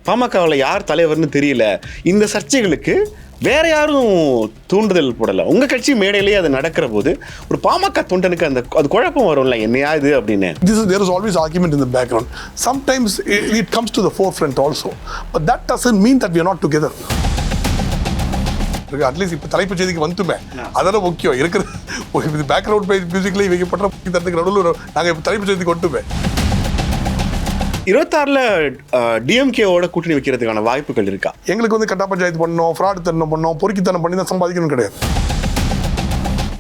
பாமகவில் யார் தலைவர்னு தெரியல, இந்த சர்ச்சைகளுக்கு வேற யாரும் தூண்டுதல் போடலை. உங்கள் கட்சி மேடையிலேயே அது நடக்கிற போது ஒரு பாமக தொண்டனுக்கு அது குழப்பம் வரும்ல, என்னையா இது அப்படின்னு. There is always argument in the background. Sometimes it comes to the forefront also. But that doesn't mean that we are not together. At least இப்போ தலைப்பு செய்திக்கு வந்துட்டுமே, அதெல்லாம் முக்கியம் இருக்கிறது. பேக்ரவுண்ட் மியூசிக்லேயே வைக்கப்பட்ட தரத்துக்கு நடுவில் நாங்கள் இப்போ தலைப்பு செய்திக்கு வந்துட்டுமே. 26ல் டிஎம்கேவோட கூட்டணி வைக்கிறதுக்கான வாய்ப்புகள் இருக்கா? எங்களுக்கு வந்து கட்டா பஞ்சாயத்து பண்ணோம், ஃப்ராடு தன்னம் பண்ணோம், பொறுக்கித்தனம் பண்ணி தான் சம்பாதிக்கணும் கிடையாது.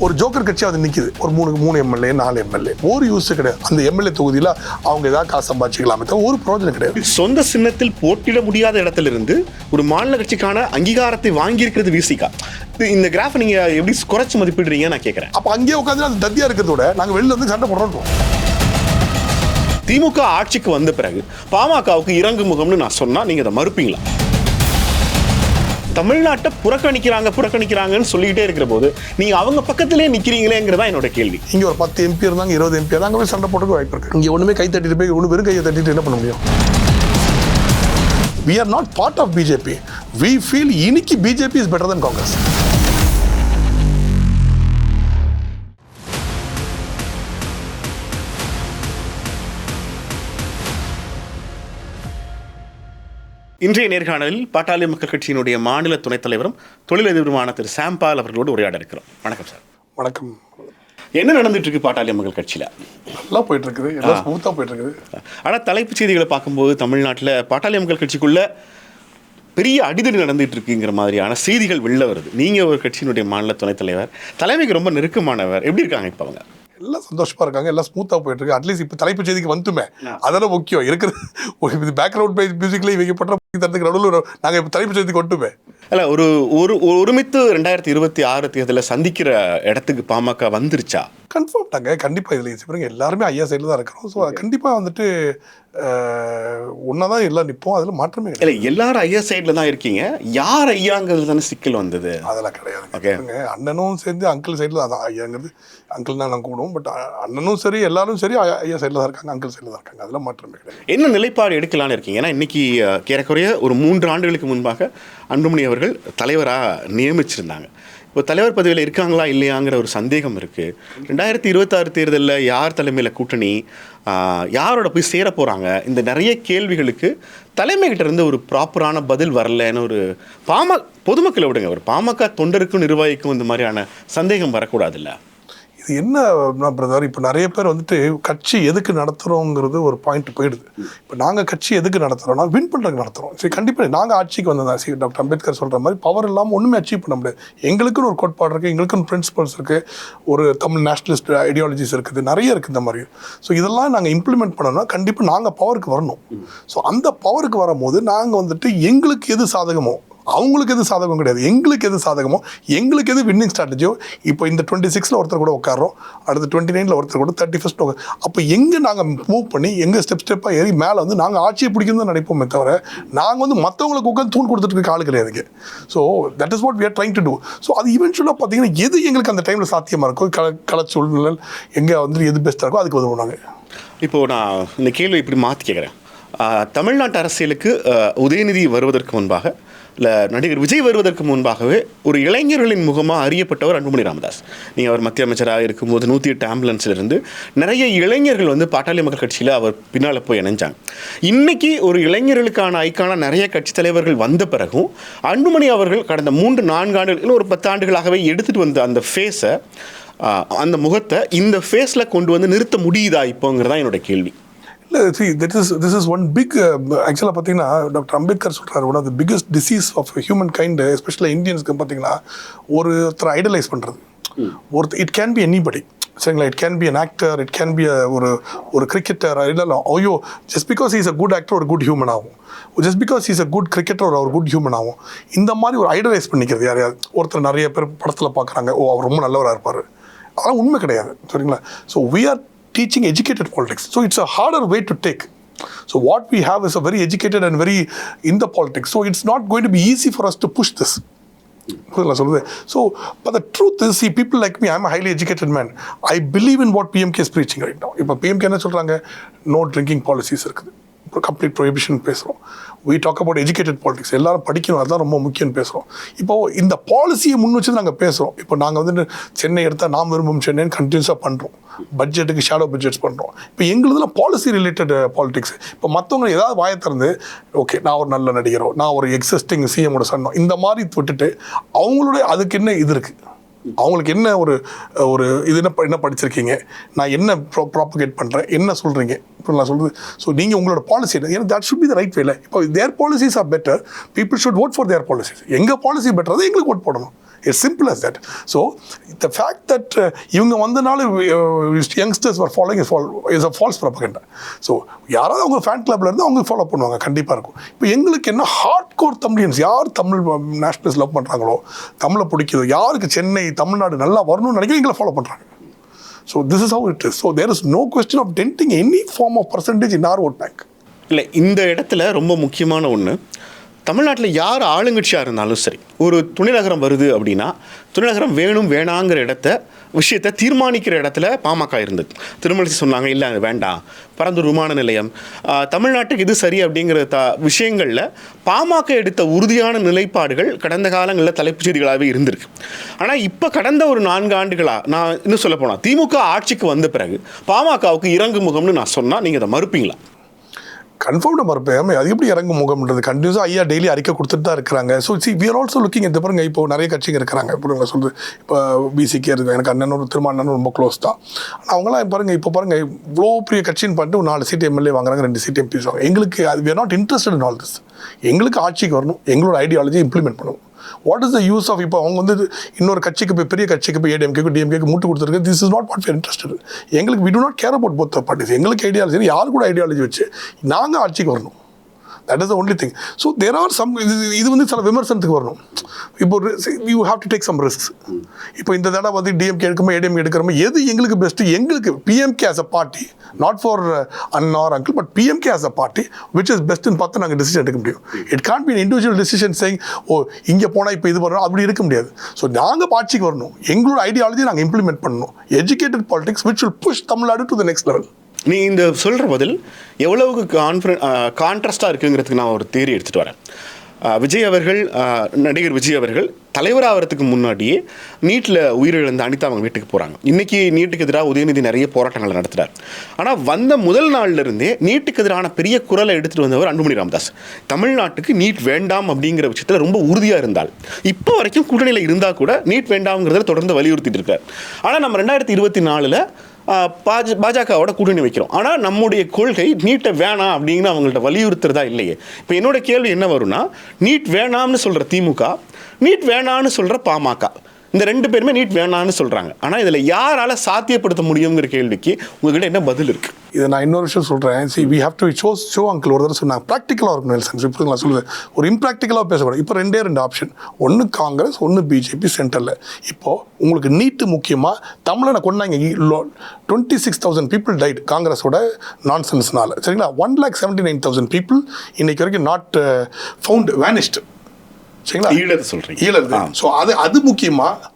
ஒரு ஜோக்கர் கட்சி அது நிற்கிது, ஒரு மூணு எம்எல்ஏ 4 எம்எல்ஏ, ஒரு யூஸ் கிடையாது. அந்த எம்எல்ஏ தொகுதியில் அவங்க ஏதாவது காசு சம்பாதிச்சிக்கலாமே தவிர ஒரு பிரயோஜனம் கிடையாது. சொந்த சின்னத்தில் போட்டியிட முடியாத இடத்திலிருந்து ஒரு மாநில கட்சிக்கான அங்கீகாரத்தை வாங்கியிருக்கிறது விசிகா. இந்த கிராஃப் நீங்கள் எப்படி குறைச்சி மதிப்பிடுறீங்க நான் கேட்குறேன். அப்போ அங்கேயே உட்காந்து அந்த தத்தியாக இருக்கிறதோட நாங்கள் வெளியில் வந்து சண்டை போடுறோம். திமுக ஆட்சிக்கு வந்த பிறகு பாமகவுக்கு இறங்கு முகம்னு நான் சொன்னால் நீங்கள் அதை மறுப்பீங்களா? தமிழ்நாட்டை புறக்கணிக்கிறாங்கன்னு சொல்லிக்கிட்டே இருக்கிற போது நீங்கள் அவங்க பக்கத்திலே நிற்கிறீங்களேங்கிறதா என்னோட கேள்வி. இங்கே ஒரு 10 எம்பி இருந்தாங்க, 20 எம்பி இருந்தாங்க, போய் சண்டை போட்டுக்க வாய்ப்பு இருக்கு. இங்கே ஒன்றுமே கை தட்டிட்டு போய் ஒன்று பேரும் கையை தட்டிட்டு என்ன பண்ண முடியும்? We are not part of BJP. We feel இன்னைக்கு BJP is better than Congress. இன்றைய நேர்காணலில் பாட்டாளி மக்கள் கட்சியினுடைய மாநில துணைத் தலைவரும் தொழிலதிபருமான திரு சாம்பால் அவர்களோடு உரையாட இருக்கிறோம். வணக்கம் சார். வணக்கம். என்ன நடந்துட்டு இருக்கு பாட்டாளி மக்கள் கட்சியில்? நல்லா போயிட்டு இருக்குது, எல்லாம் ஸ்மூத்தாக போயிட்டு இருக்குது. ஆனால் தலைப்புச் செய்திகளை பார்க்கும்போது தமிழ்நாட்டில் பாட்டாளி மக்கள் கட்சிக்குள்ள பெரிய அடிதடி நடந்துட்டு இருக்குங்கிற மாதிரியான செய்திகள் வெளில வருது. நீங்கள் ஒரு கட்சியினுடைய மாநில துணைத் தலைவர், தலைமைக்கு ரொம்ப நெருக்கமானவர், எப்படி இருக்காங்க இப்போ அவங்க? எல்லாம் சந்தோஷமா இருக்காங்க, எல்லாம் ஸ்மூத்தாக போயிட்டு இருக்கு. அட்லீஸ்ட் இப்போ தலைப்பு செய்திக்கு வந்துட்டுமே, அதெல்லாம் முக்கியம் இருக்கிறது. பேக்ரவுண்ட் மியூசிக்லேயே வைக்கப்பட்ட தரத்துக்கு நடுவில் நாங்கள் இப்போ தலைப்பு செய்திக்கு வந்துட்டுமே. அல்ல, ஒருமித்து 2026 தேர்தலில் சந்திக்கிற இடத்துக்கு பாமக வந்துருச்சா? கன்ஃபார்ம் தாங்க, கண்டிப்பாக. இதில் எல்லாருமே ஐயா சைடில் தான் இருக்கிறோம். ஸோ கண்டிப்பாக வந்துட்டு ஒன்றா தான் எல்லாம் நிற்போம், அதில் மாற்றமே இல்லை. எல்லாரும் ஐயா சைடில் தான் இருக்கீங்க, யார் ஐயாங்கிறது தானே சிக்கல் வந்தது? அதெல்லாம் கிடையாது. ஓகே, அண்ணனும் சேர்ந்து அங்கிள் சைடில் தான், ஐயாங்கிறது அங்கிள் தான் நாங்கள் கூடுவோம். பட் அண்ணனும் சரி எல்லாரும் சரி ஐயா சைடில் தான் இருக்காங்க, அங்கிள் சைடில் தான் இருக்காங்க, அதெல்லாம் மாற்றமே கிடையாது. என்ன நிலைப்பாடு எடுக்கலான்னு இருக்கீங்க? ஏன்னா இன்னைக்கு ஏறக்குறைய ஒரு 3 ஆண்டுகளுக்கு முன்பாக அன்புமணி அவர்கள் தலைவராக நியமிச்சிருந்தாங்க. இப்போ தலைவர் பதவியில் இருக்காங்களா இல்லையாங்கிற ஒரு சந்தேகம் இருக்குது. 2026 தேர்தலில் யார் தலைமையில் கூட்டணி, யாரோட போய் சேர போகிறாங்க, இந்த நிறைய கேள்விகளுக்கு தலைமைகிட்ட இருந்து ஒரு ப்ராப்பரான பதில் வரலன்னு ஒரு பொதுமக்களை விடுங்க, ஒரு பாமக தொண்டருக்கும் நிர்வாகிக்கும் இந்த மாதிரியான சந்தேகம் வரக்கூடாதுல்ல? இது என்ன பிரதர், இப்போ நிறைய பேர் வந்துட்டு கட்சி எதுக்கு நடத்துகிறோங்கிறது ஒரு பாயிண்ட் போயிடுது. இப்போ நாங்கள் கட்சி எதுக்கு நடத்துகிறோம்னா வின் பண்ணுறதுக்கு நடத்துகிறோம். சரி, கண்டிப்பாக நாங்கள் ஆட்சிக்கு வந்ததான். சரி, டாக்டர் அம்பேத்கர் சொல்கிற மாதிரி பவர் இல்லாமல் ஒன்றுமே அச்சீவ் பண்ண முடியாது. எங்களுக்குன்னு ஒரு கோட்பாடு இருக்குது, எங்களுக்குன்னு பிரின்சிபல்ஸ் இருக்குது, ஒரு தமிழ் நேஷனலிஸ்ட் ஐடியாலஜிஸ் இருக்குது, நிறைய இருக்குது இந்த மாதிரி. ஸோ இதெல்லாம் நாங்கள் இம்ப்ளிமெண்ட் பண்ணோம்னா கண்டிப்பாக நாங்கள் பவருக்கு வரணும். ஸோ அந்த பவருக்கு வரும்போது நாங்கள் வந்துட்டு எங்களுக்கு எது சாதகமோ, அவங்களுக்கு எது சாதகம் கிடையாது, எங்களுக்கு எது சாதகமோ, எங்களுக்கு எது வின்னிங் ஸ்ட்ராட்டஜியோ. இப்போ இந்த 26ல் ஒருத்தர் கூட உட்காரோம், அடுத்து 29ல் ஒருத்தர் கூட, 31st. அப்போ எங்கே நாங்கள் மூவ் பண்ணி எங்கே ஸ்டெப்பாக ஏறி மேலே வந்து நாங்கள் ஆட்சியை பிடிக்கணும் தான் நினைப்போமே தவிர நாங்கள் வந்து மற்றவங்களுக்கு உட்காந்து தூண் கொடுத்துட்டு இருக்க ஆள் கிடையாதுங்க. So that is what we are trying to do. ஸோ அது இவென்ச்சுவலாக பார்த்தீங்கன்னா எது எங்களுக்கு அந்த டைமில் சாத்தியமாக இருக்கோ, கள சூழ்நிலை எங்கே வந்துட்டு எது பெஸ்ட்டாக இருக்கோ அதுக்கு உதவுனாங்க. இப்போது நான் இந்த கேள்வி இப்படி மாற்றி கேட்குறேன். தமிழ்நாட்டு அரசியலுக்கு உதயநிதி வருவதற்கு முன்பாக, இல்லை நடிகர் விஜய் வருவதற்கு முன்பாகவே ஒரு இளைஞர்களின் முகமாக அறியப்பட்டவர் அன்புமணி ராமதாஸ். நீங்கள் அவர் மத்திய அமைச்சராக இருக்கும்போது 108 ஆம்புலன்ஸ்லேருந்து நிறைய இளைஞர்கள் வந்து பாட்டாளி மக்கள் கட்சியில் அவர் பின்னால் போய் இணைஞ்சாங்க. இன்றைக்கி ஒரு இளைஞர்களுக்கான ஐக்கான நிறைய கட்சி தலைவர்கள் வந்த பிறகும் அன்புமணி அவர்கள் கடந்த 3-4 ஆண்டுகள், ஒரு 10 ஆண்டுகளாகவே எடுத்துகிட்டு வந்த அந்த ஃபேஸை, அந்த முகத்தை இந்த ஃபேஸில் கொண்டு வந்து நிறுத்த முடியுதா இப்போங்கிறதா என்னோட கேள்வி. இல்லை, this is one big ஆக்சுவலாக பார்த்தீங்கன்னா டாக்டர் அம்பேத்கர் சொல்கிறார், one of the biggest disease of humankind, especially இந்தியன்ஸ்க்கு பார்த்தீங்கன்னா ஒருத்தரை ஐடலைஸ் பண்ணுறது. இட் கேன் பி எனிபடி, சரிங்களா? It can be an actor, it can be ஒரு கிரிக்கெட்டர், இல்லை ஐயோ just because is a good actor ஒரு குட் ஹியூமன் ஆகும், just because is a good cricketer ஒரு குட் ஹியூமன் ஆகும். இந்த மாதிரி ஒரு ஐடலைஸ் பண்ணிக்கிறது யாரையாவது ஒருத்தர் நிறைய பேர் படத்தில் பார்க்குறாங்க, ஓ அவர் ரொம்ப நல்லவராக இருப்பார், அதெல்லாம் உண்மை கிடையாது, சரிங்களா? So we are teaching educated politics, so it's a harder way to take. So what we have is a very educated and very in the politics, so it's not going to be easy for us to push this. So but the truth is, see, people like me, I'm a highly educated man, I believe in what PMK is preaching right now. If PMK என்ன சொல்றாங்க, no drinking policies இருக்குது, complete prohibition பேசுகிறோம். we talk about educated politics, எல்லாரும் படிக்கணும், அதுதான் ரொம்ப முக்கியம்னு பேசுகிறோம். இப்போது இந்த பாலிசியை முன் வச்சு நாங்கள் பேசுகிறோம். இப்போ நாங்கள் வந்துட்டு சென்னை எடுத்தால் நாம் விரும்பும் சென்னைன்னு கண்டினியூஸாக பண்ணுறோம். பட்ஜெட்டுக்கு ஷேடோ பட்ஜெட்ஸ் பண்ணுறோம். இப்போ எங்களுதுல பாலிசி ரிலேட்டட் பாலிடிக்ஸ். இப்போ மற்றவங்க ஏதாவது வாயை திறந்து ஓகே நான் ஒரு நல்ல நடிகரோ, நான் ஒரு எக்ஸிஸ்டிங் சிஎமோட சன்னோ, இந்த மாதிரி விட்டுட்டு அவங்களுடைய அதுக்கு என்ன இது இருக்குது, அவங்களுக்கு என்ன ஒரு இது என்ன படிச்சிருக்கீங்க, நான் என்ன ப்ராப்பகேட் பண்ணுறேன், என்ன சொல்கிறீங்க இப்போ நான் சொல்கிறது. ஸோ நீங்கள் உங்களோட பாலிசி ஏன்னா that should be the right வேல. இப்போ their policies are better, people should vote for their policies. எங்கள் பாலிசி பெட்டர் தான் எங்களுக்கு ஓட் போடணும். It's simple as that. So the fact that இவங்க வந்தனால youngsters were following is a false propaganda. So யாராவது அவங்க ஃபேன் கிளப்ல இருந்து அவங்க ஃபாலோ பண்ணுவாங்க, கண்டிப்பாக இருக்கும். இப்போ எங்களுக்கு என்ன ஹார்ட் கோர் தமிழியன்ஸ், யார் தமிழ் நேஷனலிஸ்ட் லவ் பண்ணுறாங்களோ, தமிழை பிடிக்குதோ, யாருக்கு சென்னை தமிழ்நாடு நல்லா வரணும்னு நினைக்கிறேன் எங்களை ஃபாலோ பண்ணுறாங்க. So this is how it is. So there is no question of denting any form of percentage in our vote bank. இல்லை, இந்த இடத்துல ரொம்ப முக்கியமான ஒன்று, தமிழ்நாட்டில் யார் ஆளுங்கட்சியாக இருந்தாலும் சரி, ஒரு துணைநகரம் வருது அப்படின்னா துணைநகரம் வேணும் வேணாங்கிற விஷயத்தை தீர்மானிக்கிற இடத்துல பாமக இருந்தது. திருமணி சொன்னாங்க இல்லை அது வேண்டாம், பரந்தூர் விமான நிலையம், தமிழ்நாட்டுக்கு இது சரி அப்படிங்கிற விஷயங்களில் பாமக எடுத்த உறுதியான நிலைப்பாடுகள் கடந்த காலங்களில் தலைப்புச் செய்திகளாகவே இருந்திருக்கு. ஆனால் இப்போ கடந்த ஒரு 4 ஆண்டுகளாக, நான் இன்னும் சொல்ல போனால் திமுக ஆட்சிக்கு வந்த பிறகு பாமகவுக்கு இறங்கு முகம்னு நான் சொன்னால் நீங்கள் அதை மறுப்பீங்களா? கன்ஃபார்ம்டாக மறுப்பேன். அது எப்படி இறங்கு முகம்ன்றது கண்டினியூஸாக ஐயா டெய்லி அறிக்கை கொடுத்துட்டு தான் இருக்கிறாங்க. So we are also looking at பாருங்க, இப்போ நிறைய கட்சிங்க இருக்கிறாங்க. இப்போ நான் சொல்கிறது, இப்போ பிசிக்கே இருக்குது, எனக்கு அண்ணனும் திருமாண்ணனும் ரொம்ப க்ளோஸ் தான். ஆனால் அவங்களாம் பாருங்கள், இப்போ பாருங்கள் இவ்வளோ பெரிய கட்சின்னு பண்ணிட்டு 4 சீட் எம்எல்ஏ வாங்குறாங்க, 2 சீட் எம்பி வாங்க. எங்களுக்கு we are not interested in all this. எங்களுக்கு ஆட்சிக்கு வரணும், எங்களோட ஐடியாலஜி இம்ப்ளிமெண்ட் பண்ணணும். What is the use of இப்போ அவங்க வந்து இன்னொரு கட்சிக்கு போய் பெரிய கட்சிக்கு போய் ஏடிஎம்கேக்கு டிஎம்கேக்கு மூட்டு கொடுத்துருக்கு. This is not what we are interested. எங்களுக்கு we do not care about both parties. எங்களுக்கு ஐடியாலஜி யார் கூட ஐடியாலஜி வச்சு நாங்கள் ஆட்சிக்கு வரணும். That is the only thing. So there are some இது வந்து சில விமர்சனத்துக்கு வரணும். இப்போ you have to take some risks. இப்போ இந்த தடவை வந்து டிஎம்கே எடுக்குமோ ஏடிஎம்கே எடுக்கிறோமோ எது எங்களுக்கு பெஸ்ட்டு, எங்களுக்கு PMK as a party, not for அண்ணா or uncle, but PMK as a party which is பெஸ்ட்னு பார்த்து நாங்கள் டிசிஷன் எடுக்க முடியும். It can't be individual decision saying oh இங்கே போனால் இப்போ இது பண்ணணும், அப்படி இருக்க முடியாது. ஸோ நாங்கள் ஆட்சிக்கு வரணும், எங்களோட ஐடியாலஜி நாங்கள் இம்ப்ளிமெண்ட் பண்ணணும். Educated politics which will push Tamil Nadu to the next level. நீ இந்த சொல்கிற பதில் எவ்வளவுக்கு கான்ட்ராஸ்டாக இருக்குங்கிறதுக்கு நான் ஒரு தேரி எடுத்துகிட்டு வரேன். விஜய் அவர்கள், நடிகர் விஜய் அவர்கள் தலைவராகிறதுக்கு முன்னாடியே நீட்டில் உயிரிழந்த அனிதா அவங்க வீட்டுக்கு போகிறாங்க. இன்றைக்கி நீட்டுக்கு எதிராக உதயநிதி நிறைய போராட்டங்களை நடத்துகிறார். ஆனால் வந்த முதல் நாள்லேருந்தே நீட்டுக்கு எதிரான பெரிய குரலை எடுத்துகிட்டு வந்தவர் அன்புமணி ராமதாஸ். தமிழ்நாட்டுக்கு நீட் வேண்டாம் அப்படிங்கிற விஷயத்தில் ரொம்ப உறுதியாக இருந்தால், இப்போ வரைக்கும் கூட்டணியில் இருந்தால் கூட நீட் வேண்டாம்ங்கிறத தொடர்ந்து வலியுறுத்திட்டு இருக்கார். ஆனால் நம்ம 2024 பாஜகவோட கூட்டணி வைக்கிறோம். ஆனால் நம்முடைய கொள்கை நீட்டை வேணாம் அப்படிங்கிற அவங்கள்ட்ட வலியுறுத்துறதா இல்லையே. இப்போ என்னோட கேள்வி என்ன வரும்னா, நீட் வேணாம்னு சொல்கிற திமுக, நீட் வேணான்னு சொல்கிற பாமக, இந்த 2 பேருமே நீட் வேணான்னு சொல்கிறாங்க. ஆனால் இதில் யாரால் சாத்தியப்படுத்த முடியுங்கிற கேள்விக்கு உங்கள்கிட்ட என்ன பதில் இருக்குது? இதை நான் இன்னொரு விஷயம் சொல்கிறேன். we have to show uncle ஒரு தடவை சொன்னாங்க ப்ராக்டிக்கலாக இருக்கும் நெல்சன். இப்போ நான் சொல்லுவேன், ஒரு இம்ப்ராக்டிக்கலாக பேசக்கூடாது. இப்போ 2 ஆப்ஷன், ஒன்று காங்கிரஸ், ஒன்று பிஜேபி சென்டரில். இப்போது உங்களுக்கு நீட்டு முக்கியமாக தமிழனை கொண்டாங்க. 26,000 people டைட் காங்கிரஸோட நான்சென்ஸ்னால, சரிங்களா? 1,79,000 people இன்னைக்கு வரைக்கும் நாட் ஃபவுண்ட் வேனிஸ்டு, சரிங்களா? ஈழது. ஸோ அது முக்கியமாக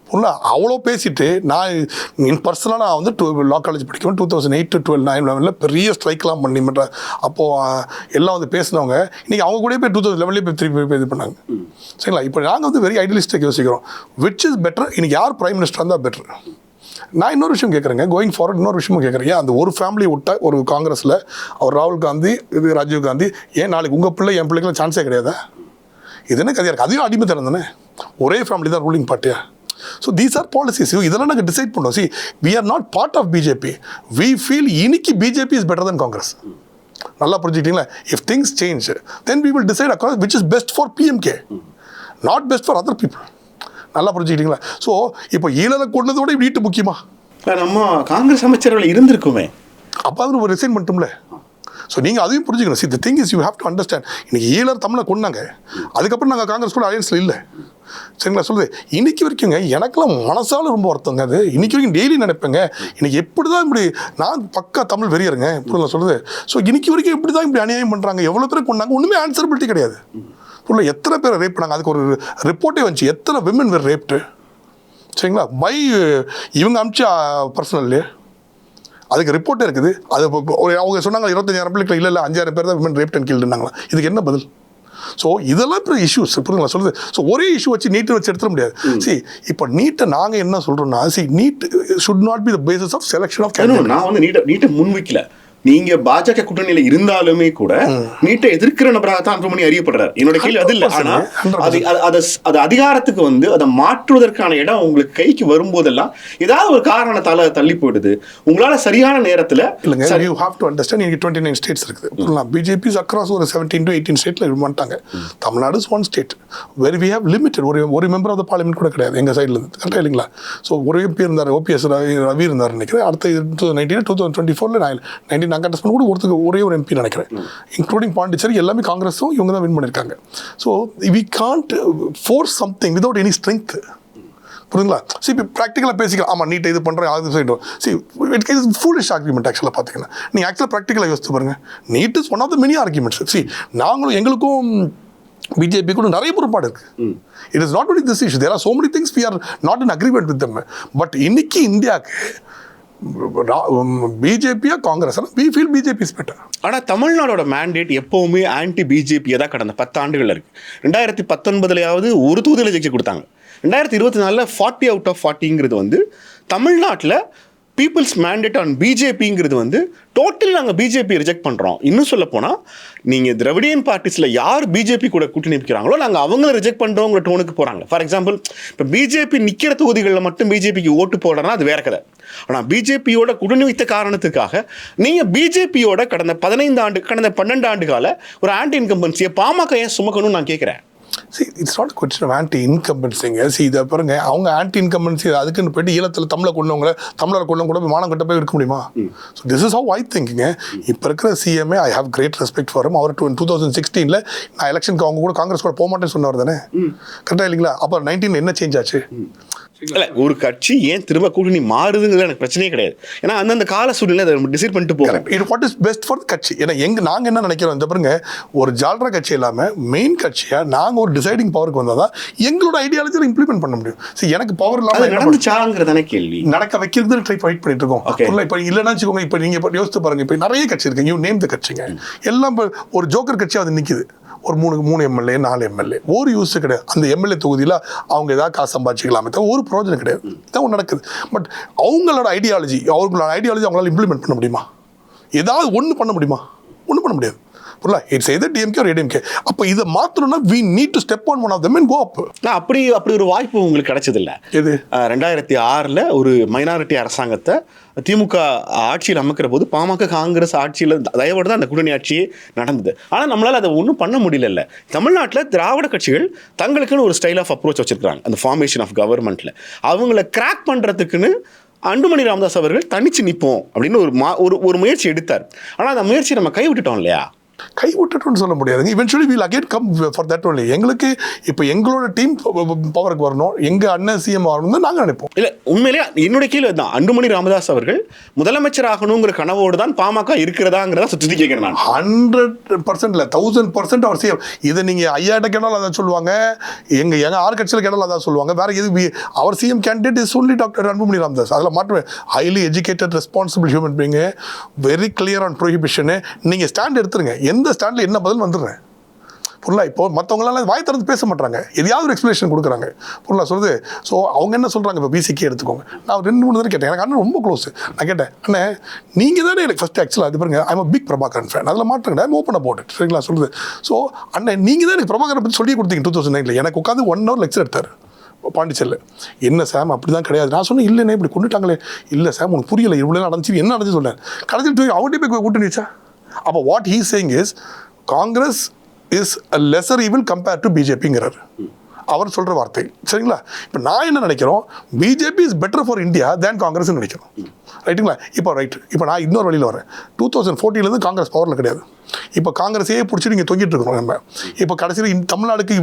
அவ்வளோ பேசிட்டு நான் பர்சனலாக நான் வந்து லா காலேஜ் படிக்கும் 2008 to 2011 பெரிய ஸ்ட்ரைக்லாம் பண்ணி அப்போது எல்லாம் வந்து பேசினவங்க இன்றைக்கி அவங்க கூட போய் 2011 போய் திருப்பி இது பண்ணாங்க, சரிங்களா? இப்போ நாங்கள் வந்து வெரி ஐடியலிஸ்டிக் யோசிக்கிறோம். விச் இஸ் பெட்டர், இன்றைக்கி யார் பிரைம் மினிஸ்டர் இருந்தால் பெட்டர்? நான் இன்னொரு விஷயம் கேட்குறேங்க, கோயிங் ஃபார்வர்ட் இன்னொரு விஷயமும் கேட்குறேன். ஏன் அந்த ஒரு ஃபேமிலி விட்ட ஒரு காங்கிரஸில் அவர் ராகுல் காந்தி, இது ராஜீவ் காந்தி, ஏன் நாளைக்கு உங்கள் பிள்ளை என் பிள்ளைக்கெல்லாம் சான்ஸே கிடையாதா? இது என்ன கதையாக இருக்குது? அதையும் அடிமைத்தனம் தானே, ஒரே ஃபேமிலி தான் ரூலிங் பார்ட்டியா? So these are policies. இதெல்லாம் நாங்கள் டிசைட் பண்ணோம். See we are not part of BJP. We feel இன்னைக்கு BJP is better then Congress. நல்லா புரிஞ்சுக்கிட்டீங்களா? If things change then we will decide accord which is best for PMK, not best for other people. நல்லா புரிஞ்சுக்கிட்டீங்களா? So இப்போ ஈழலை கொண்டதை விட வீட்டு முக்கியமா? நம்ம காங்கிரஸ் அமைச்சர்கள் இருந்திருக்குமே, அப்போ அது ஒரு ரிசைன் மட்டும்ல. ஸோ நீங்கள் அதையும் புரிஞ்சுக்கணும். See the thing is you have to understand. இன்றைக்கி ஈழர் தமிழை கொண்டாங்க, அதுக்கப்புறம் நாங்கள் காங்கிரஸ் கூட அலையன்ஸில் இல்லை, சரிங்களா? சொல்லுது இன்றைக்கி வரைக்குங்க எனக்கெல்லாம் மனசால ரொம்ப வருத்தங்க. அது இன்றைக்கி வரைக்கும் டெய்லி நினைப்பேங்க, இன்றைக்கி எப்படி தான் இப்படி, நான் பக்கா தமிழ் வெறியருங்க இப்படி நான் சொல்லுது. ஸோ இன்றைக்கி வரைக்கும் எப்படி தான் இப்படி அநியாயம் பண்ணுறாங்க, எவ்வளோ பேர் கொண்டாங்க, ஒன்றுமே ஆன்சரபிலிட்டி கிடையாது. புள்ள எத்தனை பேர் ரேப் பண்ணாங்க, அதுக்கு ஒரு ரிப்போர்ட்டே வந்துச்சு, எத்தனை விமன் வேர் ரேப்டு, சரிங்களா? பை இவங்க அமிச்சா பர்சனல்லே அதுக்கு ரிப்போர்ட்டே இருக்குது. அது அவங்க சொன்னாங்க 25,000 பிள்ளைகள் இல்லை 5,000 பேர் தான் விமன் ரேப்ட் அண்ட் கில்டுனாங்களா. இதுக்கு என்ன பதில்? ஸோ இதெல்லாம் இப்போ இஷ்யூஸ் புரியுங்களா சொல்லுது. ஸோ ஒரே இஷ்யூ வச்சு நீட்டை வச்சு எடுத்துட முடியாது. இப்போ நீட்டை நாங்கள் என்ன சொல்கிறோம்னா NEET should not be the basis of selection of candidate. நான் வந்து நீட்டை முன்வைக்கல. நீங்க பாஜக கூட்டணியில இருந்தாலுமே கூட நீட்டை எதிர்க்கிற நபராக தான் அன்புமணி அறியப்படுறாரு. என்னோட கேள்வி அது இல்லை. ஆனா அது அதிகாரத்துக்கு வந்து அதை மாற்றுவதற்கான இடம் உங்களுக்கு கைக்கு வரும்போதெல்லாம் ஏதாவது ஒரு காரணத்தால தள்ளி போயிடுது. உங்களால சரியான நேரத்துல இல்லைங்க. You have to understand. இன்னைக்கு 29 ஸ்டேட்ஸ் இருக்குது. பிஜேபி அக்ராஸ் ஒரு 17 to 18 ஸ்டேட்ல வந்துட்டாங்க. Tamil Nadu one state where we have limited. ஒரு மெம்பர் ஆஃப் த பார்லிமெண்ட் கூட கிடையாது எங்க சைட்ல இருந்து. கரெக்டா இல்லைங்களா? ஸோ ஒரே பேர் இருந்தார், ஓபிஎஸ் ரவி இருந்தார் நினைக்கிறேன். அடுத்த 2024 19 நான் கண்டஸ்ட் பண்ண கூட ஒரே ஒரு எம்பி நினைக்கிறேன், இன்க்ளூடிங் பாண்டிச்சேரி. எல்லாமே காங்கிரஸும் இவங்க தான் வின் பண்ணியிருக்காங்க. So we can't force something without any strength. புரியுங்களா? சரி, இப்போ ப்ராக்டிக்கலாக பேசிக்கலாம். ஆமாம் நீட்டை இது பண்ணுறேன் அது சொல்லிட்டோம். சரி, இட் இஸ் ஃபூலிஷ் ஆர்குமெண்ட். ஆக்சுவலாக பார்த்தீங்கன்னா நீங்கள் ஆக்சுவலாக ப்ராக்டிக்கலாக யோசித்து பாருங்க. NEET is one of the many arguments. சரி, நாங்களும் எங்களுக்கும் பிஜேபி கூட நிறைய பொறுப்பாடு இருக்கு. It is not only this issue. There are so many things we are not in agreement with them. But இன்னைக்கு இந்தியாவுக்கு பிஜேபியா Congress we feel BJP is better. ஆனால் தமிழ்நாடோட மேண்டேட் எப்போவுமே ஆன்டி பிஜேபியை தான் கடந்த 10 ஆண்டுகள் இருக்கு. 2019 ஒரு தொகுதியில் ஜெயிச்சு கொடுத்தாங்க. 2024 40 out of 40ங்கிறது வந்து தமிழ்நாட்டில் பீப்புள்ஸ் மேண்டேட் ஆன் பிஜேபிங்கிறது வந்து டோட்டலி நாங்கள் பிஜேபி ரிஜெக்ட் பண்ணுறோம். இன்னும் சொல்ல போனால் நீங்கள் திராவிடியன் பார்ட்டிஸில் யார் பிஜேபி கூட கூட்டணி வைக்கிறாங்களோ நாங்கள் அவங்கள ரிஜெக்ட் பண்ணுறோங்கிற டோனுக்கு போகிறாங்க. ஃபார் எக்ஸாம்பிள், இப்போ பிஜேபி நிற்கிற தொகுதிகளில் மட்டும் பிஜேபிக்கு ஓட்டு போடுறனா அது வேற கதை. ஆனால் பிஜேபியோட கூட்டணி வைத்த காரணத்துக்காக நீங்கள் பிஜேபியோட கடந்த 12 ஆண்டு கால ஒரு ஆன்டி இன்கம்பன்சியை பாமக ஏன் சுமக்கணும்னு நான் கேட்குறேன். See, it's not a question of anti-incumbencyங்க. See, இதை பாருங்க, அவங்க ஆன்டி இன்கம்பன்சி அதுக்குன்னு போயிட்டு ஈழத்தில் தமிழரை கொண்டவங்க கூட மானம் கட்ட போய் இருக்க முடியுமா? So this is how I thinking. இப்போ இருக்கிற சிஎம்ஏ I have great respect for அவர். 2016 நான் எலெக்ஷனுக்கு அவங்க கூட காங்கிரஸ் கூட போக மாட்டேன்னு சொன்னவர் தானே. கரெக்டாக இல்லைங்களா? அப்போ 19 என்ன சேஞ்ச் ஆச்சு? இல்லை, ஒரு கட்சி ஏன் திரும்ப கூட்டணி மாறுதுங்கிறது எனக்கு பிரச்சனையே கிடையாது. ஏன்னா அந்தந்த கால சூழ்நிலை அதை டிசைட் பண்ணிட்டு போகிறேன். இது வாட் இஸ் பெஸ்ட் ஃபார் கட்சி. ஏன்னா நாங்கள் என்ன நினைக்கிறோம், இந்த பாருங்க, ஒரு ஜால்ரா கட்சி இல்லாமல் மெயின் கட்சியாக நாங்கள் ஒரு டிசைடிங் பவருக்கு வந்தால் தான் எங்களோட ஐடியாலஜியில் இம்ப்ளிமெண்ட் பண்ண முடியும். சரி, எனக்கு பவர் இல்லாமல் நடந்துச்சாங்கிறதான கேள்வி. நடக்க வைக்கிறது ட்ரை ஃபைட் பண்ணிட்டு இருக்கோம். இப்போ இல்லைன்னா வச்சுக்கோங்க, இப்போ நீங்கள் இப்போ யோசித்து பாருங்க, இப்போ நிறைய கட்சி இருக்கு, யூ நேம் த கட்சிங்க, எல்லாம் ஒரு ஜோக்கர் கட்சியாக அது நிற்கிது. ஒரு 3 எம்எல்ஏ 4 எம்எல்ஏ ஒரு யூஸ் கிடையாது. அந்த எம்எல்ஏ தொகுதியில் அவங்க ஏதாவது காசு சம்பாதிச்சிக்கலாமே தவிர ஒரு பிரோஜனம் கிடையாது. இதான் ஒன்று நடக்குது. பட் அவங்களோட ஐடியாலஜி அவங்களால இம்ப்ளிமெண்ட் பண்ண முடியுமா? ஏதாவது ஒன்று பண்ண முடியுமா? ஒன்றும் பண்ண முடியாது. புரியல? இட்ஸ் எதர் டிஎம்கே ஒரு ஏடிஎம்கே. அப்போ இதை மாற்றணும்னா we need to step on one of them and go up. அப்படி ஒரு வாய்ப்பு உங்களுக்கு கிடைச்சதில்ல. இது 2006 ஒரு மைனாரிட்டி அரசாங்கத்தை திமுக ஆட்சியில் அமைக்கிற போது பாமக காங்கிரஸ் ஆட்சியில் தயவோடு தான் அந்த கூட்டணி ஆட்சியே நடந்தது. ஆனால் நம்மளால் அதை ஒன்றும் பண்ண முடியல. தமிழ்நாட்டில் திராவிட கட்சிகள் தங்களுக்குன்னு ஒரு ஸ்டைல் ஆஃப் அப்ரோச் வச்சிருக்காங்க. அந்த ஃபார்மேஷன் ஆஃப் கவர்மெண்ட்டில் அவங்கள கிராக் பண்ணுறதுக்குன்னு அன்புமணி ராமதாஸ் அவர்கள் தனிச்சு நிற்போம் அப்படின்னு ஒரு முயற்சி எடுத்தார். ஆனால் அந்த முயற்சியை நம்ம கைவிட்டுட்டோம் இல்லையா? கைவிட்டுட்டோன்னு சொல்ல முடியாதுங்க. Eventually will again come for that only. எங்களுக்கு இப்போ எங்களோட டீம் பவருக்கு வரணும், எங்கள் அண்ணன் சிஎம் வரணும் தான் நாங்கள் நினைப்போம். இல்லை, உண்மையிலேயே என்னுடைய கேள்வி தான், அன்புமணி ராமதாஸ் அவர்கள் முதலமைச்சர் ஆகணுங்கிற கனவோடு தான் பாமக இருக்கிறதாங்கிறதா சுற்றி கேட்குறேன் நான். 100% இல்லை, 1000% அவர் சிஎம். இதை நீங்கள் ஐயாட்ட கேட்டாலும் அதான் சொல்லுவாங்க, எங்கள் 6 கட்சியில் கேட்டாலும் அதான் சொல்லுவாங்க. வேற எது அவர் CM candidate is only doctor Anbumani Ramadoss. அதில் மாற்றுவேன். Highly educated responsible human being, very clear on ப்ரொஹிபிஷனு. நீங்கள் ஸ்டாண்ட் எடுத்துருங்க, எந்த ஸ்டாண்டில் என்ன பதில் வந்துடுறேன். புரியல? இப்போ மற்றவங்களால வாய் திறந்து பேச மாட்டாங்க, எதையாவது ஒரு எக்ஸ்பிளேஷன் கொடுக்குறாங்க. புரியல சொல்லுது? ஸோ அவங்க என்ன சொல்கிறாங்க, இப்போ பிசிக்கே எடுத்துக்கோங்க. நான் 2-3 தடவை கேட்டேன், எனக்கு அண்ணன் ரொம்ப க்ளோஸ். நான் கேட்டேன், அண்ணே நீங்கள் தானே எனக்கு ஃபஸ்ட்டு ஆக்சுவலாக அது பாருங்க, ஐம் பிக் பிரபாகரன் ஃபேன், அதில் மாட்டுங்க, ஐம் ஓப்பன் அபவுட் இட். சரிங்களா சொல்லுது? ஸோ அண்ணன் நீங்கள் தான் எனக்கு பிரபாகரன் பற்றி சொல்லி கொடுத்தீங்க 2009. எனக்கு உட்காந்து 1 hour லெக்சர் எடுத்தார் பாண்டிச்சேரியில். என்ன சாம் அப்படி தான் கிடையாது. நான் சொன்னேன், இல்லைண்ணே இப்படி கொண்டுட்டாங்களே. இல்லை சாம் உனக்கு புரியலை, இவ்வளோ நடந்துச்சு, என்ன நடந்துச்சு சொன்னேன். கடைசியில் அவங்கள்ட்ட போய் கூட்டணி வச்சா. அப்போ what he saying is Congress is a lesser evil compared to பிஜேபிங்கிறார் அவர் சொல்கிற வார்த்தை. சரிங்களா? இப்போ நான் என்ன நினைக்கிறோம், BJP is better for India than காங்கிரஸ்ன்னு நினைக்கிறோம். ரைட்டுங்களா? இப்போ நான் இன்னொரு வழியில் வரேன். 2014 காங்கிரஸ் பவரில் கிடையாது. இப்போ காங்கிரஸே பிடிச்சிட்டு இங்கே தொங்கிட்டு இருக்கோம் நம்ம. இப்போ கடைசியில் தமிழ்நாடுக்கு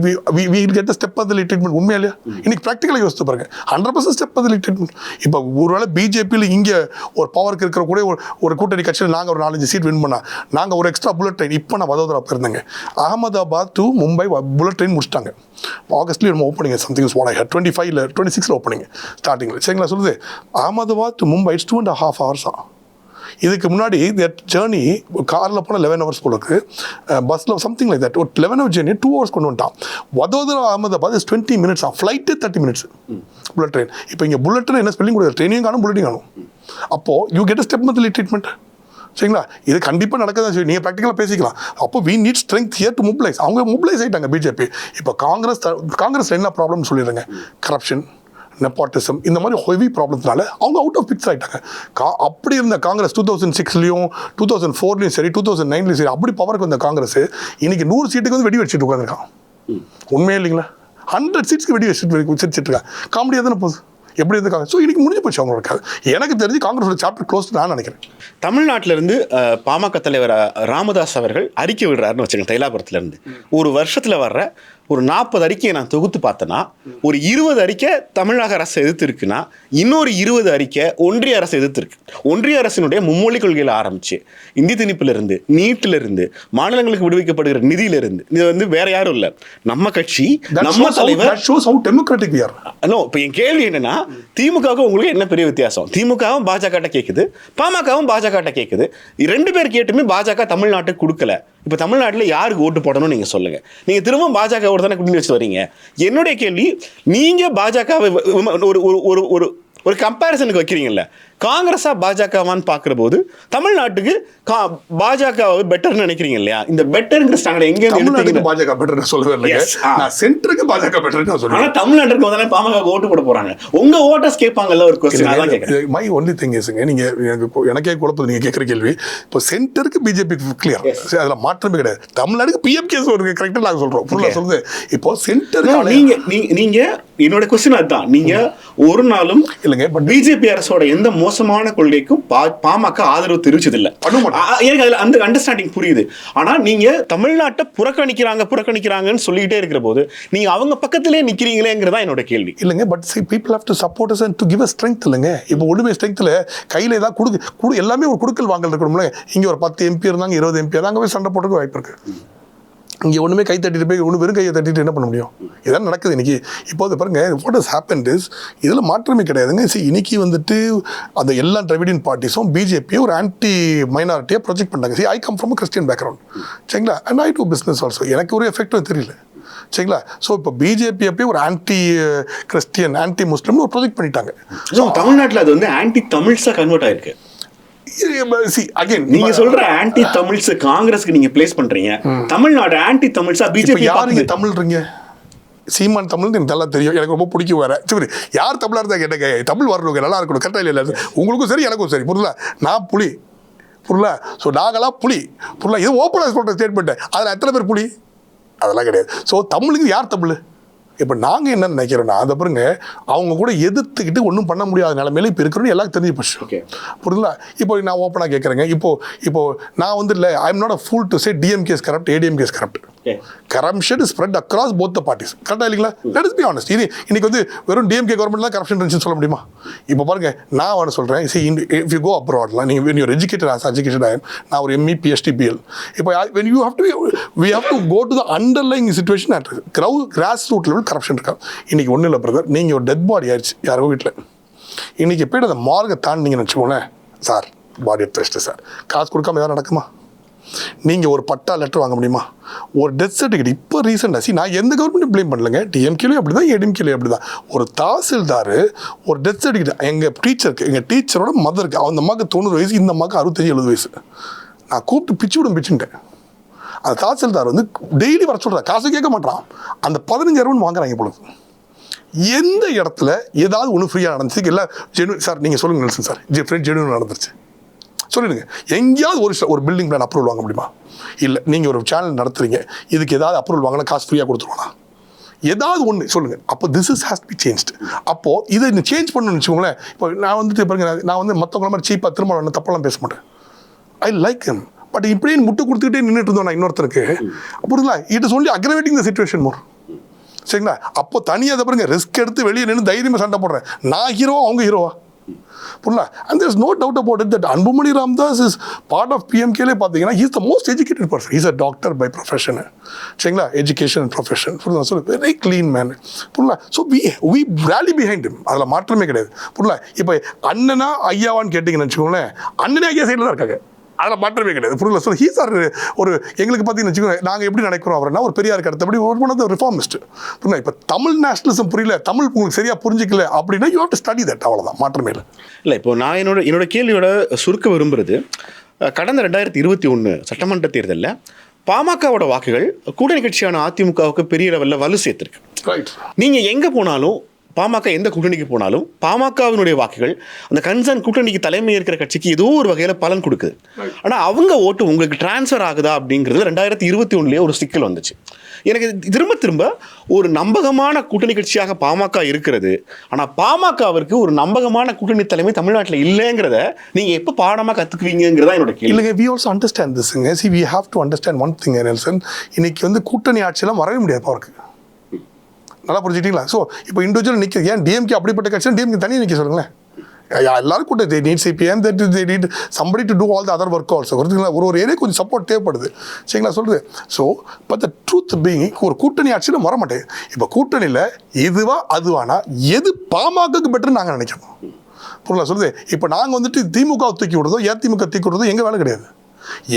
கெட்ட ஸ்டெப் அதில் ட்ரீட்மெண்ட் உண்மையா இல்லையா? இன்னைக்கு ப்ராக்டிக்கலாக யோசித்து பாருங்க, 100% ஸ்டெப் அதில் ட்ரீட்மெண்ட். இப்போ ஒருவேளை பிஜேபியில் இங்கே ஒரு பவருக்கு இருக்கிற கூட ஒரு கூட்டணி கட்சியில் நாங்கள் ஒரு 4-5 சீட் வின் பண்ணால் நாங்கள் ஒரு எக்ஸ்ட்ரா புல்லட் ட்ரெயின். இப்போ நான் வதோதரா போயிருந்தேங்க, Ahmedabad to Mumbai bullet train முடிச்சிட்டாங்க. ஆகஸ்ட்லேயே நம்ம opening something what I heard 25 26 opening ஸ்டார்டிங்கில். சரிங்களா சொல்லுது? Ahmedabad to Mumbai it's 2.5 hours. இதுக்கு முன்னாடி தட் ஜேர்னி காரில் போனால் 11 hours போல இருக்கு, பஸ்ஸில் சம்திங் லைக் தட் ஒரு 11 hour ஜேர்னி 2 hours கொண்டு வந்துட்டான். Vadodara Ahmedabad 20 minutes, flight 30 minutes bullet train. இப்போ இங்கே புல்லட் ட்ரெயின் என்ன ஸ்பெல்லிங் கொடுக்குது, ட்ரெயினையும் காணும் புல்லட்டையும் காணும். அப்போது you get step monthly treatment. சரிங்களா, இது கண்டிப்பாக நடக்கதான் சரி, நீங்கள் ப்ராக்டிக்கலாக பேசிக்கலாம். அப்போ we need strength here to mobilize. அவங்க மொபிலைஸ் ஆகிட்டாங்க பிஜேபி. இப்போ காங்கிரஸ் என்ன ப்ராப்ளம்னு சொல்லிடுங்க, கரப்ஷன், நெப்பாட்டிசம், இந்த மாதிரி ஹெவி ப்ராப்ளம்ஸ்னால அவங்க அவுட் ஆஃப் பிக்ஸ் ஆகிட்டாங்க. அப்படி இருந்த காங்கிரஸ் 2006லையும் 2004லையும் சரி 2009லையும் சரி அப்படி பவருக்கு வந்த காங்கிரஸ் இன்னைக்கு 100 சீட்டுக்கு வந்து வெடி வச்சுட்டு உட்காந்துருக்கான். உண்மையே இல்லைங்களா? 100 சீட்ஸ்க்கு வெடி வச்சுட்டு இருக்காங்க. காமெடியாக தானே போகுது. எப்படி இருக்காங்க? ஸோ இன்னைக்கு முடிஞ்சு போச்சு அவங்களோட. எனக்கு தெரிஞ்சு காங்கிரஸோட சாப்டர் க்ளோஸ் நான் நினைக்கிறேன். தமிழ்நாட்டிலிருந்து பாமக தலைவர் ராமதாஸ் அவர்கள் அறிக்கை விடுறாருன்னு வச்சுக்கோங்க. தைலாபுரத்துலேருந்து ஒரு வருஷத்தில் வர்ற ஒரு 40 அறிக்கையை நான் தொகுத்து பார்த்தேன்னா ஒரு 20 அறிக்கை தமிழக அரசு எதிர்த்து இருக்குன்னா இன்னொரு 20 அறிக்கை ஒன்றிய அரசு எதிர்த்து இருக்கு. ஒன்றிய அரசினுடைய மும்மொழி கொள்கையில் ஆரம்பிச்சு இந்தி திணிப்பிலிருந்து, நீட்டிலிருந்து, மாநிலங்களுக்கு விடுவிக்கப்படுகிற நிதியிலிருந்து, இது வந்து வேற யாரும் இல்லை, நம்ம கட்சி, நம்ம தலைவர். இப்போ என் கேள்வி என்னன்னா, திமுகவுக்கு உங்களுக்கு என்ன பெரிய வித்தியாசம்? திமுகவும் பாஜக கேட்குது, பாமகவும் பாஜக கேட்குது. 2 பேர் கேட்டுமே பாஜக தமிழ்நாட்டுக்கு கொடுக்கல. இப்போ தமிழ்நாட்டில் யாருக்கு ஓட்டு போடணும்னு நீங்கள் சொல்லுங்கள். நீங்கள் திரும்ப பாஜக தானே குடிநீர் வச்சு வரீங்க. என்னுடைய கேள்வி, நீங்கள் பாஜகவை ஒரு கம்பேரிசனுக்கு வைக்கிறீங்கல்ல, காங்கிரஸா பாஜகவான்னு பார்க்குற போது தமிழ்நாட்டுக்கு பாஜக பெட்டர்னு நினைக்கிறீங்க இல்லையா? இந்த பெட்டர்ங்கிற ஸ்டாண்டர்ட் எங்கே தமிழ்நாட்டுக்கு பாஜக பெட்டர்னு சொல்லவே இல்லை. சென்டருக்கு பாஜக பெட்டர்னு சொல்றேன். ஆனால் தமிழ்நாட்டுக்கு வந்து பாமக ஓட்டு போட போறாங்க. உங்க ஓட்டர்ஸ் கேட்பாங்கல்ல ஒரு கொஸ்டின். அதான் கேட்குறேன். மை ஒன்லி திங் இஸ்ங்க, நீங்க எனக்கே குழப்பது நீங்க கேட்குற கேள்வி. இப்போ சென்டருக்கு பிஜேபி கிளியர், அதில் மாற்றமே கிடையாது. தமிழ்நாடுக்கு PMK கரெக்டாக நாங்கள் சொல்றோம். ஃபுல்லாக சொல்லுது. இப்போ சென்டருக்கு நீங்க என்னோட கொஸ்டின் அதுதான். நீங்க ஒரு நாளும் இல்லைங்க பிஜேபி அரசோட எந்த மோசமான கொள்கைக்கும் பாமக ஆதரவு தெரிவிச்சதில்லை. எனக்கு அதுல அந்த அண்டர்ஸ்டாண்டிங் புரியுது. ஆனா நீங்க தமிழ்நாட்டை புறக்கணிக்கிறாங்கன்னு சொல்லிட்டே இருக்கிற போது நீங்க அவங்க பக்கத்திலே நிக்கிறீங்களேங்கிறதா என்னோட கேள்வி. இல்லைங்க, but see people have to support us and to give us strength. இல்லைங்க, இப்போ ஒண்ணுமே ஸ்ட்ரென்த்ல கையில ஏதாவது எல்லாமே ஒரு குடுக்கல் வாங்கல் இருக்கணும்ல. இங்க ஒரு 10 MP இருந்தாங்க, 20 MP இருந்தாங்க, போய் சண்டை போட்டுக்க வாய்ப்பு இருக்கு. இங்கே ஒன்றுமே கை தட்டிட்டு போய் ஒன்று வெறும் கையை தட்டிட்டு என்ன பண்ண முடியும்? இதான் நடக்குது இன்னைக்கு. இப்போது பாருங்க, வாட் ஹஸ் ஹேப்பன்ட் இஸ், இதில் மாற்றமே கிடையாதுங்க. இன்னைக்கு வந்துட்டு அந்த எல்லா திராவிடியன் பார்ட்டிஸும் பிஜேபியை ஒரு ஆன்டி மைனாரிட்டியாக ப்ரொஜெக்ட் பண்ணாங்க. I come from Christian background, சரிங்களா, and I do business also. எனக்கு ஒரு எஃபெக்டும் தெரியல, சரிங்களா. ஸோ இப்போ பிஜேபி அப்பயே ஒரு ஆன்டி கிறிஸ்டியன், ஆன்டி முஸ்லீம்னு ஒரு ப்ரொஜெக்ட் பண்ணிட்டாங்க. ஸோ தமிழ்நாட்டில் அது வந்து ஆன்டி தமிழ்ஸாக கன்வெர்ட் ஆயிருக்கு. நீங்க சொல்ற ஆன்டி தமிழ்ஸ் காங்கிரஸ்க்கு நீங்க பிளேஸ் பண்றீங்க, தமிழ்நாடு ஆன்டி தமிழ்ஸா பிஜேபி. யாருங்க தமிழ்றீங்க? சீமான் தமிழ் எனக்கு நல்லா தெரியும், எனக்கு ரொம்ப பிடிக்கும். வேற சரி, யார் தமிழா இருந்தா கேட்டங்க, தமிழ் வரணும், நல்லா இருக்கணும், கரெக்டா இல்லை, உங்களுக்கும் சரி எனக்கும் சரி, புரியல. நான் புலி, புரியல. ஸோ நாங்களாம் புலி, புரியல. இது ஓப்பனாக சொல்ற ஸ்டேட்மெண்ட். அதில் எத்தனை பேர் புலி? அதெல்லாம் கிடையாது. ஸோ தமிழுக்கு யார் தமிழ்? இப்போ நாங்கள் என்ன நினைக்கிறோன்னா, அதை பாருங்க, அவங்க கூட எதிர்த்துக்கிட்டு ஒன்றும் பண்ண முடியாத நிலைமையில இப்போ இருக்கிறோன்னு எல்லாம் தெரிஞ்சு போச்சு. ஓகே, புரியுதுங்களா? இப்போ நான் ஓப்பனாக கேட்குறேங்க, இப்போ நான் வந்து இல்லை, I am not a pool to say DMK is corrupt, ADMK is corrupt. Corruption is spread across both the parties. கரெக்டாக இல்லைங்களா? Let us be honest. இன்னைக்கு வந்து வெறும் DMK கவர்மெண்ட் தான் கரப்ஷன் இருந்துச்சுன்னு சொல்ல முடியுமா? இப்போ பாருங்க, நான் அவனை சொல்கிறேன், இஃப் யூ கோ அப்ராட்லாம், நீங்கள் when you're educated as educated I am, நான் ஒரு ME PhD BL, இப்போ when you have to we have to go to the underlying situation at grass root level. Corruption இருக்கா? இன்னைக்கு ஒன்றும் இல்லை பிரதர், நீங்கள் ஒரு டெட் பாடி ஆயிடுச்சு யாரோ வீட்டில், இன்னைக்கு போய்ட்டு அந்த மார்க்கை தாண்டிங்கன்னு வச்சுக்கோங்களேன், சார் பாடி எடுத்து வச்சுட்டு சார் காசு கொடுக்காம எதாவது நடக்குமா? நீங்கள் ஒரு பட்டா லெட்டர் வாங்க முடியுமா? ஒரு டெத் சர்டிஃபிகேட் இப்போ ரீசெண்டாக, நான் எந்த கவர்மெண்ட்டும் ப்ளேம் பண்ணலைங்க, DMKலையும் அப்படி தான், ADMKலையும் அப்படி தான். ஒரு தாசில்தார் ஒரு டெத் சர்டிஃபிகேட் எங்கள் டீச்சருக்கு, எங்கள் டீச்சரோட மதருக்கு, அந்த அம்மாவுக்கு 90 வயசு, இந்த அம்மாவுக்கு 65-70 வயசு, நான் கூப்பிட்டு பிச்சுட்டேன். அந்த தாசில்தார் வந்து டெய்லி வர சொல்கிறார், காசு கேட்க மாட்டான். அந்த 15,000 வாங்குறாங்க பொழுது. எந்த இடத்துல ஏதாவது ஒன்று ஃப்ரீயாக நடந்துச்சு இல்லை ஜெனு சார், நீங்கள் சொல்லுங்கள் நெல்சன் சார், ஜெனுவன் நடந்துருச்சு சொல்லிடுங்க. எங்கேயாவது ஒரு பில்டிங் பிளான் அப்ரூவல் வாங்க முடியுமா? இல்லை, நீங்கள் ஒரு சேனல் நடத்துறீங்க, இதுக்கு ஏதாவது அப்ரூவல் வாங்கினா காசு ஃப்ரீயாக கொடுத்துருவானா? ஏதாவது ஒன்று சொல்லுங்கள். அப்போ this is has to be changed. அப்போது இதை சேஞ்ச் பண்ணணும்னு வச்சுக்கோங்களேன். இப்போ நான் வந்துட்டு பாருங்க, நான் வந்து மற்றவங்கள மாதிரி சீப்பாக திரும்ப தப்பெல்லாம் பேச மாட்டேன். I like him. பட் இப்படியே முட்டு கொடுத்துக்கிட்டே நின்றுட்டு இருந்தோம் நான் இன்னொருத்தருக்கு, புரியுதுங்களா? It is only aggravating the situation more, சரிங்களா? அப்போ தனியாக பாருங்க, ரிஸ்க் எடுத்து வெளியே நின்று தைரியமாக சண்டை போடுறேன். நான் ஹீரோவா, அவங்க ஹீரோவா? புரியல. And there is no doubt about it that Anbumani Ramadoss is part of PMKலே பார்த்தீங்கன்னா he's the most educated person. He's a doctor by profession. சரிங்களா, எஜுகேஷன் ப்ரொஃபஷன். புரியல, ஸோ வெரி க்ளீன் மேன். புரியல, so we rally behind him. அதில் மாற்றமே கிடையாது. புரியல, இப்போ அண்ணனா ஐயாவான்னு கேட்டிங்கன்னு வச்சுக்கோங்களேன், அண்ணனே ஐயா சைடில் தான் இருக்காங்க, அதில் மாற்றமே கிடையாது. புரியல, ஸோ ஹீஸ் ஆர் ஒரு எங்களுக்கு பார்த்தீங்கன்னு வச்சுக்கோங்க, நாங்கள் எப்படி நினைக்கிறோம் அவர்னா ஒரு பெரியாருக்கு அடுத்தபடி ஒரு ஒன் ஆஃப் த ரிஃபார்மிஸ்ட். புரியல, இப்போ தமிழ் நேஷனலிசம் புரியல, தமிழ் உங்களுக்கு சரியாக புரிஞ்சிக்கல அப்படின்னா you have to study that, அவ்வளோதான், மாற்றமே இல்லை. இல்லை, இப்போ நான் என்னோட கேள்வியோட சுருக்க விரும்புகிறது, கடந்த 2021 சட்டமன்ற தேர்தலில் பாமகவோட வாக்குகள் கூட்டணி கட்சியான அதிமுகவுக்கு பெரிய லெவலில் வலு சேர்த்துருக்கு. ரைட், நீங்கள் எங்கே போனாலும் பாமக எந்த கூட்டணிக்கு போனாலும் பாமகவினுடைய வாக்குகள் அந்த கன்சர்ன் கூட்டணிக்கு தலைமை இருக்கிற கட்சிக்கு ஏதோ ஒரு வகையில் பலன் கொடுக்குது. ஆனால் அவங்க ஓட்டு உங்களுக்கு டிரான்ஸ்ஃபர் ஆகுதா அப்படிங்கிறது 2021 ஒரு சிக்கல் வந்துச்சு. எனக்கு திரும்ப திரும்ப ஒரு நம்பகமான கூட்டணி கட்சியாக பாமக இருக்கிறது, ஆனால் பாமகவிற்கு ஒரு நம்பகமான கூட்டணி தலைமை தமிழ்நாட்டில் இல்லைங்கிறத நீங்கள் எப்போ பாடமாக கற்றுக்குவீங்கிறதா என்னோட கேள்வி. இல்லைங்க, வி ஆல்சோ அண்டர்ஸ்டாண்ட் திஸ்ங்க. See we have to understand one thing Nelson, இன்னைக்கு வந்து கூட்டணி ஆட்சியெல்லாம் வரவே முடியாது அவருக்கு. நல்லா புரிஞ்சுக்கிட்டீங்களா? ஸோ இப்போ இண்டிவிஜுவல் நிற்க, ஏன் DMK அப்படிப்பட்ட கட்சி, DMK தனியாக நிற்க சொல்லுங்களேன். எல்லாரும் கூட they need CPM, they need somebody to do all the other work also. ஒரு ஏரியா கொஞ்சம் சப்போர்ட் தேவைப்படுது, சரிங்களா சொல்கிறது. So but the truth being, ஒரு கூட்டணி ஆட்சியில் வர மாட்டேன். இப்போ கூட்டணியில் இதுவா அதுவானா எது பாமகக்கு பெட்டர்னு நாங்கள் நினைக்கிறோம். புரியல சொல்லுது. இப்போ நாங்கள் வந்துட்டு திமுக தூக்கி விடுறதோ அதிமுக தூக்கி விடுறதோ எங்கள் வேலை கிடையாது.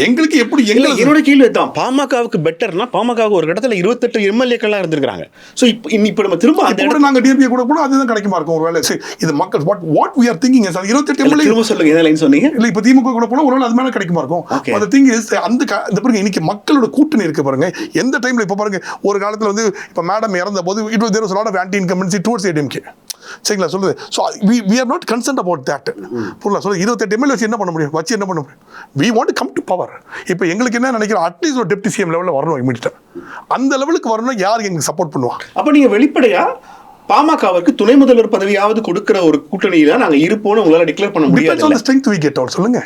எங்களுக்கு எப்படி என்னோட கேள்வி தான், பாமகவுக்கு பெட்டர்னா பாமகவுக்கு ஒரு இடத்துல 28 எம்எல்ஏக்கள்லாம் இருந்திருக்காங்க. ஸோ இப்போ நம்ம திரும்ப நாங்கள் DMK கூட போனால் அதுதான் கிடைக்குமா இருக்கும் ஒரு வேலை. இது மக்கள் what we are thinking is 28 MLA திரும்ப சொல்லுங்க, என்ன லைன் சொன்னீங்க? இல்லை, இப்போ திமுக கூட போனால் ஒரு வேலை அது மேலே கிடைக்குமா இருக்கும். அந்த திங் இஸ் அந்த பாருங்க, இன்னைக்கு மக்களோட கூட்டணி இருக்கு பாருங்க. எந்த டைம்ல இப்போ பாருங்க, ஒரு காலத்தில் வந்து இப்போ மேடம் இறந்த போது it was there was a lot of anti-incumbency towards ADMK, சரிங்களா சொல்லுது. So we are not concerned about that. புரியல சொல்லுது. 28 எம்எல்ஏ வச்சு என்ன பண்ண முடியும், வச்சு என்ன பண்ண முடியும்? we want to come to power. இப்போ எங்களுக்கு என்ன நினைக்கிறோம், அட்லீஸ்ட் ஒரு டெப்டி CM லெவலில் வரணும் இமீடியட்டா. அந்த லெவலுக்கு வரணும், யார் எங்களுக்கு சப்போர்ட் பண்ணுவாங்க? அப்போ நீங்கள் வெளிப்படையா பாமகவிற்கு துணை முதல்வர் பதவியாவது கொடுக்கிற ஒரு கூட்டணியில நாங்கள் இருப்போம்னு உங்களால் டிக்ளேர் பண்ண முடியாது. ஸ்ட்ரென்த் we get out சொல்லுங்க.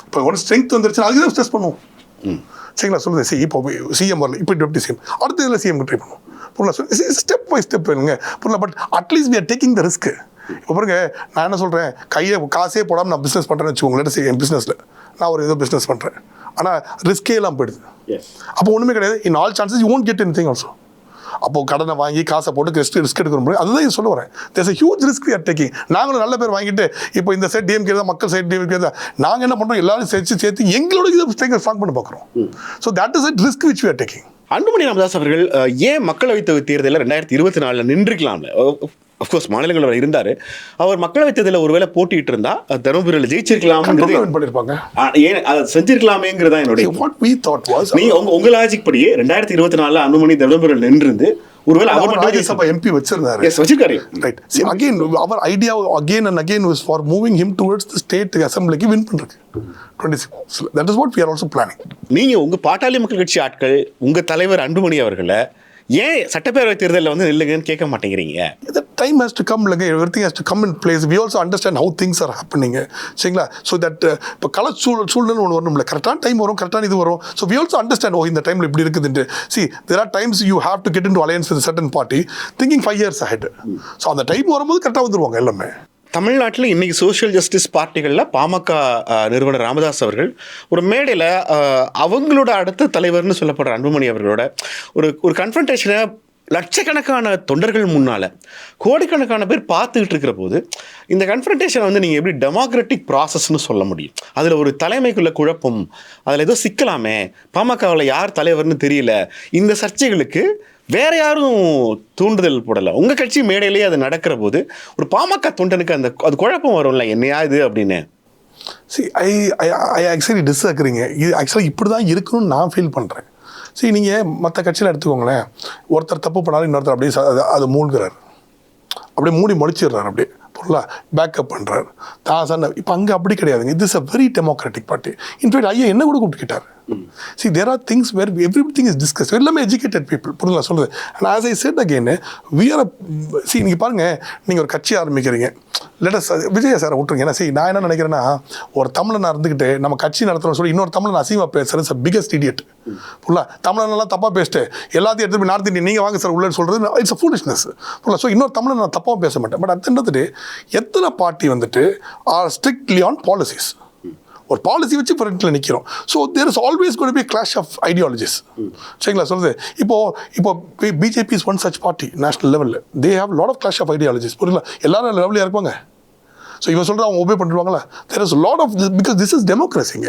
இப்போ ஒரு ஸ்ட்ரென்த் வந்துருச்சு, அதுக்கு தான் ஸ்ட்ரெஸ் பண்ணுவோம், சரிங்களா சொல்லுது. சரி, இப்போ CM வரல, இப்போ டெப்டி CM, அடுத்த இதில் CM ட்ரை பண்ணுவோம். புரியல, ஸ்டெப் பை ஸ்டெப் வேணுங்க. புரியல, but at least we are taking the risk. இப்போ பாருங்க, நான் என்ன சொல்கிறேன், காசே போடாமல் நான் பிஸ்னஸ் பண்ணுறேன்னு வச்சுக்கோங்களேன். என் பிஸ்னஸில் நான் ஒரு ஏதோ பிஸ்னஸ் பண்ணுறேன், ஆனால் ரிஸ்கே எல்லாம் போயிடுது. அப்போ ஒன்றுமே கிடையாது. In all chances you won't get anything also. அப்போது கடனை வாங்கி காசை போட்டு ரிஸ்க் எடுக்கிற முடியும். அதுதான் இது சொல்ல வரேன். There's a huge risk we are taking. நாங்களும் நல்ல பேர் வாங்கிட்டு இப்போ இந்த சைட் DMK தான், மக்கள் சைட் DMK தான், நாங்கள் என்ன பண்ணுறோம், எல்லாரும் சேர்த்து எங்களோட இதை ஸ்ட்ராங் பண்ண பார்க்குறோம். So that is a risk which we are taking. Anbumani Ramadoss அவர்கள் ஏன் மக்களவைத் தேர்தலில் 2024 நின்றுக்கலாம்ல? அஃப்கோர்ஸ் மாநிலங்களவை இருந்தார். அவர் மக்களவைத் தேர்தலில் ஒருவேளை போட்டிட்டு இருந்தா தருமபுரியில் ஜெயிச்சிருக்கலாம், பண்ணிருப்பாங்க, ஏன் அதை செஞ்சிருக்கலாமேங்கிறதா என்னுடைய. உங்க லாஜிக் படியே 2024 அன்புமணி தருமபுரியில் நின்றிருந்து ஒருவேளை அவர் MP வச்சிருக்காரு. Right. See again our idea again and again was for moving him towards the state assembly win பண்றது 26. That is what we are also planning. நீங்க உங்க பாட்டாளி மக்கள் கட்சி ஆட்கள் உங்க தலைவர் அன்புமணி அவர்களை ஏன் சட்டப்பேரவை தேர்தலில் வந்து நில்லுங்கன்னு கேட்க மாட்டேங்கிறீங்க? The time has to come, like everything has to come in place. We also understand how things are happening, சரிங்களா? So that இப்போ கல சூழ்நிலை ஒன்று வரணும்ல, கரெக்டான டைம் வரும், கரெக்டான இது வரும். So we also understand, இந்த டைமில் இப்படி இருக்குதுன்ட்டு. See, there are times you have to get into alliance with a certain party thinking 5 years ahead. So அந்த டைம் வரும்போது கரெக்டாக வந்துருவாங்க எல்லாமே. தமிழ்நாட்டில் இன்றைக்கி சோஷியல் ஜஸ்டிஸ் பார்ட்டிகளில் பாமக நிறுவனர் ராமதாஸ் அவர்கள் ஒரு மேடையில் அவங்களோட அடுத்த தலைவர்னு சொல்லப்படுற அன்புமணி அவர்களோட ஒரு கன்ஃபரன்டேஷனை லட்சக்கணக்கான தொண்டர்கள் முன்னால் கோடிக்கணக்கான பேர் பார்த்துக்கிட்டு இருக்கிற போது இந்த கன்ஃபரன்டேஷனை வந்து நீங்கள் எப்படி டெமோக்ராட்டிக் ப்ராசஸ்ன்னு சொல்ல முடியும்? அதில் ஒரு தலைமைக்குள்ள குழப்பம், அதில் ஏதோ சிக்கலாமே, பாமகவில் யார் தலைவர்னு தெரியல, இந்த சர்ச்சைகளுக்கு வேற யாரும் தூண்டுதல் போடலை. உங்கள் கட்சி மேடையிலேயே அது நடக்கிற போது ஒரு பாமக தொண்டனுக்கு அது குழப்பம் வரும்ல, என்னையா இது அப்படின்னு. ஐ ஆக்சுவலி டிஸ்அக்ரிங்க. இது ஆக்சுவலாக இப்படி தான் இருக்கணும்னு நான் ஃபீல் பண்ணுறேன். சரி, நீங்கள் மற்ற கட்சியில் எடுத்துக்கோங்களேன், ஒருத்தர் தப்பு பண்ணாலும் இன்னொருத்தர் அப்படியே அது மூழ்கிறார், அப்படியே மூடி முடிச்சிடுறாரு, அப்படியே பொருளா பேக்கப் பண்ணுறாரு தான் சார். இப்போ அங்கே அப்படி கிடையாதுங்க. இது is a very democratic party. In fact ஐயா என்ன கூட கூப்பிட்டுக்கிட்டார். See, there are things where everything is discussed. எல்லாமே educated people. புரியுங்களா சொல்றது? And as I said again, we are see நீங்க பாருங்க, நீங்க ஒரு கட்சி ஆரம்பிக்கிறீங்க. Let us விஜய சார் விட்டுருங்க. ஏன்னா see நான் என்ன நினைக்கிறேன்னா, ஒரு தமிழனா இருந்துக்கிட்டு நம்ம கட்சி நடத்துறோம்னு சொல்லி இன்னொரு தமிழன் அசிங்கமா பேசுறது பிகெஸ்ட் இடியட். புரியுங்களா? தமிழனெல்லாம் தப்பா பேசிட்டு எல்லாத்தையும் எடுத்து போய் நார்த் இந்தியன் நீங்க வாங்க சார் உள்ளன்னு சொல்றது இட்ஸ் a foolishness. புரியுங்களா? ஸோ இன்னொரு தமிழன் நான் தப்பாக பேச மாட்டேன். பட் அட் எண்ட் எத்தனை பார்ட்டி வந்துட்டு ஆர் ஸ்ட்ரிக்ட்லி ஆன் பாலிசிஸ். ஒரு பாலிசி வச்சு ஃப்ரண்ட்டில் நிற்கிறோம். So there is always got be clash of ideologies. சரிங்களா சொல்லுது? இப்போ BJP is one such party national லெவலில். They have lot of clash of ideologies. புரியல? எல்லாரும் லெவலியாக இருப்பாங்க. ஸோ இவன் சொல்கிற அவங்க ஒபே பண்ணிடுவாங்களா? There is lot of this because this is டெமோக்ரஸிங்க.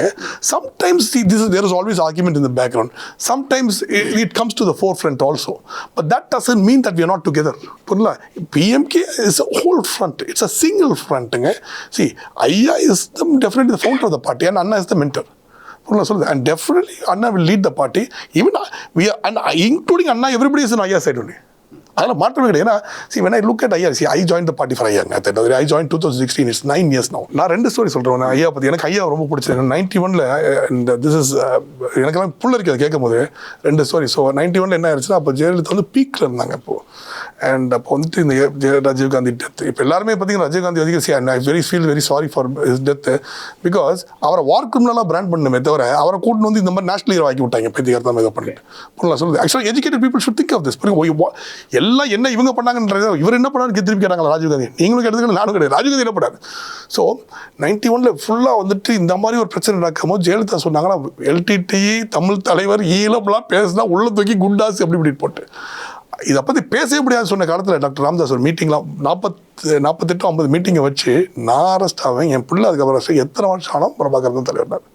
Sometimes there is always argument in the background. Sometimes it comes to the forefront also. But that doesn't mean that we are not together. புரியல? PMK is a whole front. It's a single ஃப்ரண்ட்டுங்க. See ஐயா is definitely the founder of the party and அண்ணா is the mentor. புரியல சொல்லுது? And definitely அண்ணா will lead the party. Even we are and including அண்ணா everybody is in ஐயா side only. அதெல்லாம் மாற்றமே கிடையாது. ஏன்னா see when I look at ஐயா, see I joined the party for ஐயா. I joined 2016. It's 9 years now. நான் 2 ஸ்டோரி சொல்கிறேன் ஐயா பற்றி. எனக்கு ஐயா ரொம்ப பிடிச்சது 91ல் this is எனக்கெல்லாம் புள்ள இருக்குது கேட்கும் போது 2 ஸ்டோரி. ஸோ 91ல் என்ன ஆயிடுச்சுன்னா, அப்போ ஜெயலலிதா வந்து பீக்கில் இருந்தாங்க அப்போது. அண்ட் அப்போ வந்துட்டு இந்த ராஜீவ்காந்தி டெத். இப்போ எல்லாருமே பார்த்தீங்கன்னா ராஜீவ்காந்தி அதிகம் I feel very sorry for his death. Because அவரை வார் கிரிமினலாக பிராண்ட் பண்ணுமே தவிர அவரை கூட்டு வந்து இந்த மாதிரி நேஷனல் ஹீரோ ஆக்கி விட்டாங்க. பைத்தியக்காரத்தமாக இதை பண்ணிட்டு. புரியல சொல்லுது? ஆக்சுவலாக educated people should think of this. எல்லாம் என்ன இவங்க பண்ணாங்கன்றது, இவர் என்ன பண்ணாரு திருப்பி கேட்டாங்களா ராஜீவ்காந்தி? நீங்களும் கேட்டதுக்கு நானும் கிடையாது. ராஜீவ்காந்தி என்ன பண்ணாரு? ஸோ 91ல் ஃபுல்லாக வந்துட்டு இந்த மாதிரி ஒரு பிரச்சனை நடக்கும்போது ஜெயலலிதா சொன்னாங்கன்னா, LTT தமிழ் தலைவர் ஈழம்லாம் பேசினா உள்ள தூக்கி குண்டாஸ் எப்படி இப்படி போட்டு இதை பற்றி பேசவே முடியாது சொன்ன காலத்தில் டாக்டர் ராமதாஸ் ஒரு மீட்டிங்லாம் 48-50 மீட்டிங்கை வச்சு நான் அரெஸ்ட் ஆவேன், என் பிள்ளை அதுக்கப்புறம் எத்தனை வருஷம் ஆனால் பிரபாகரன் தலைவர்னார்.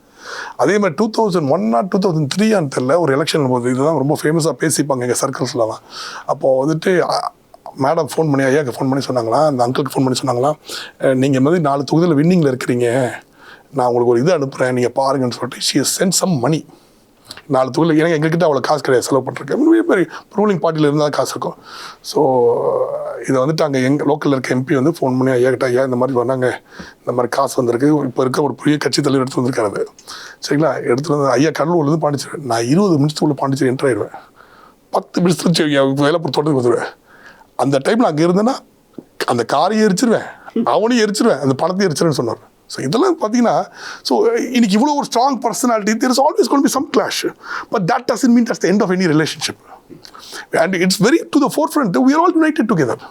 அதே மாதிரி 2001 or 2003 தெரியல, ஒரு எலெக்ஷன் போது இதுதான் ரொம்ப ஃபேமஸாக பேசிப்பாங்க எங்கள் சர்க்கிள்ஸ்லாம். அப்போது வந்துட்டு மேடம் ஃபோன் பண்ணி ஐயாவுக்கு ஃபோன் பண்ணி சொன்னாங்களா, அந்த அங்கிளுக்கு ஃபோன் பண்ணி சொன்னாங்களா, நீங்கள் மாதிரி 4 தொகுதியில் வின்னிங்கில் இருக்கிறீங்க, நான் உங்களுக்கு ஒரு இது அனுப்புகிறேன், நீங்கள் பாருங்கன்னு சொல்லிட்டு ஷி சென்ட் சம் மணி. 4 தொகுதியில் எனக்கு எங்ககிட்ட அவ்வளோ காசு கிடையாது, செலவு பண்ணிருக்கேன். பெரிய ரூலிங் பார்ட்டியில் இருந்தால் காசு இருக்கும். ஸோ இதை வந்துட்டு அங்கே எங்கள் லோக்கலில் இருக்க MP வந்து ஃபோன் பண்ணி ஐயா கிட்ட, ஐயா இந்த மாதிரி வந்தாங்க, இந்த மாதிரி காசு வந்திருக்கு, இப்போ இருக்க ஒரு பெரிய கட்சி தலைவர் எடுத்து வந்திருக்காரு. சரிங்களா? எடுத்துகிட்டு வந்து ஐயா கடலூர்லேருந்து பாண்டிச்சேரி, நான் 20 நிமிஷத்துக்குள்ளே பாண்டிச்சேரி என்ட்ரு ஆயிடுவேன், 10 நிமிஷத்துக்கு வேலை தோட்டத்துக்கு வந்துடுவேன். அந்த டைமில் அங்கே இருந்தேன்னா அந்த காரையும் எரிச்சிருவேன், அவனையும் எரிச்சிருவேன், அந்த பணத்தையும் எரிச்சிருவேன்னு சொன்னார். ஸோ இதெல்லாம் பார்த்தீங்கன்னா, ஸோ இன்னைக்கு இவ்வளோ ஒரு strong personality, there is always going to be some clash, but that doesn't mean that's the end of any relationship. And it's very to the forefront, we are all united together.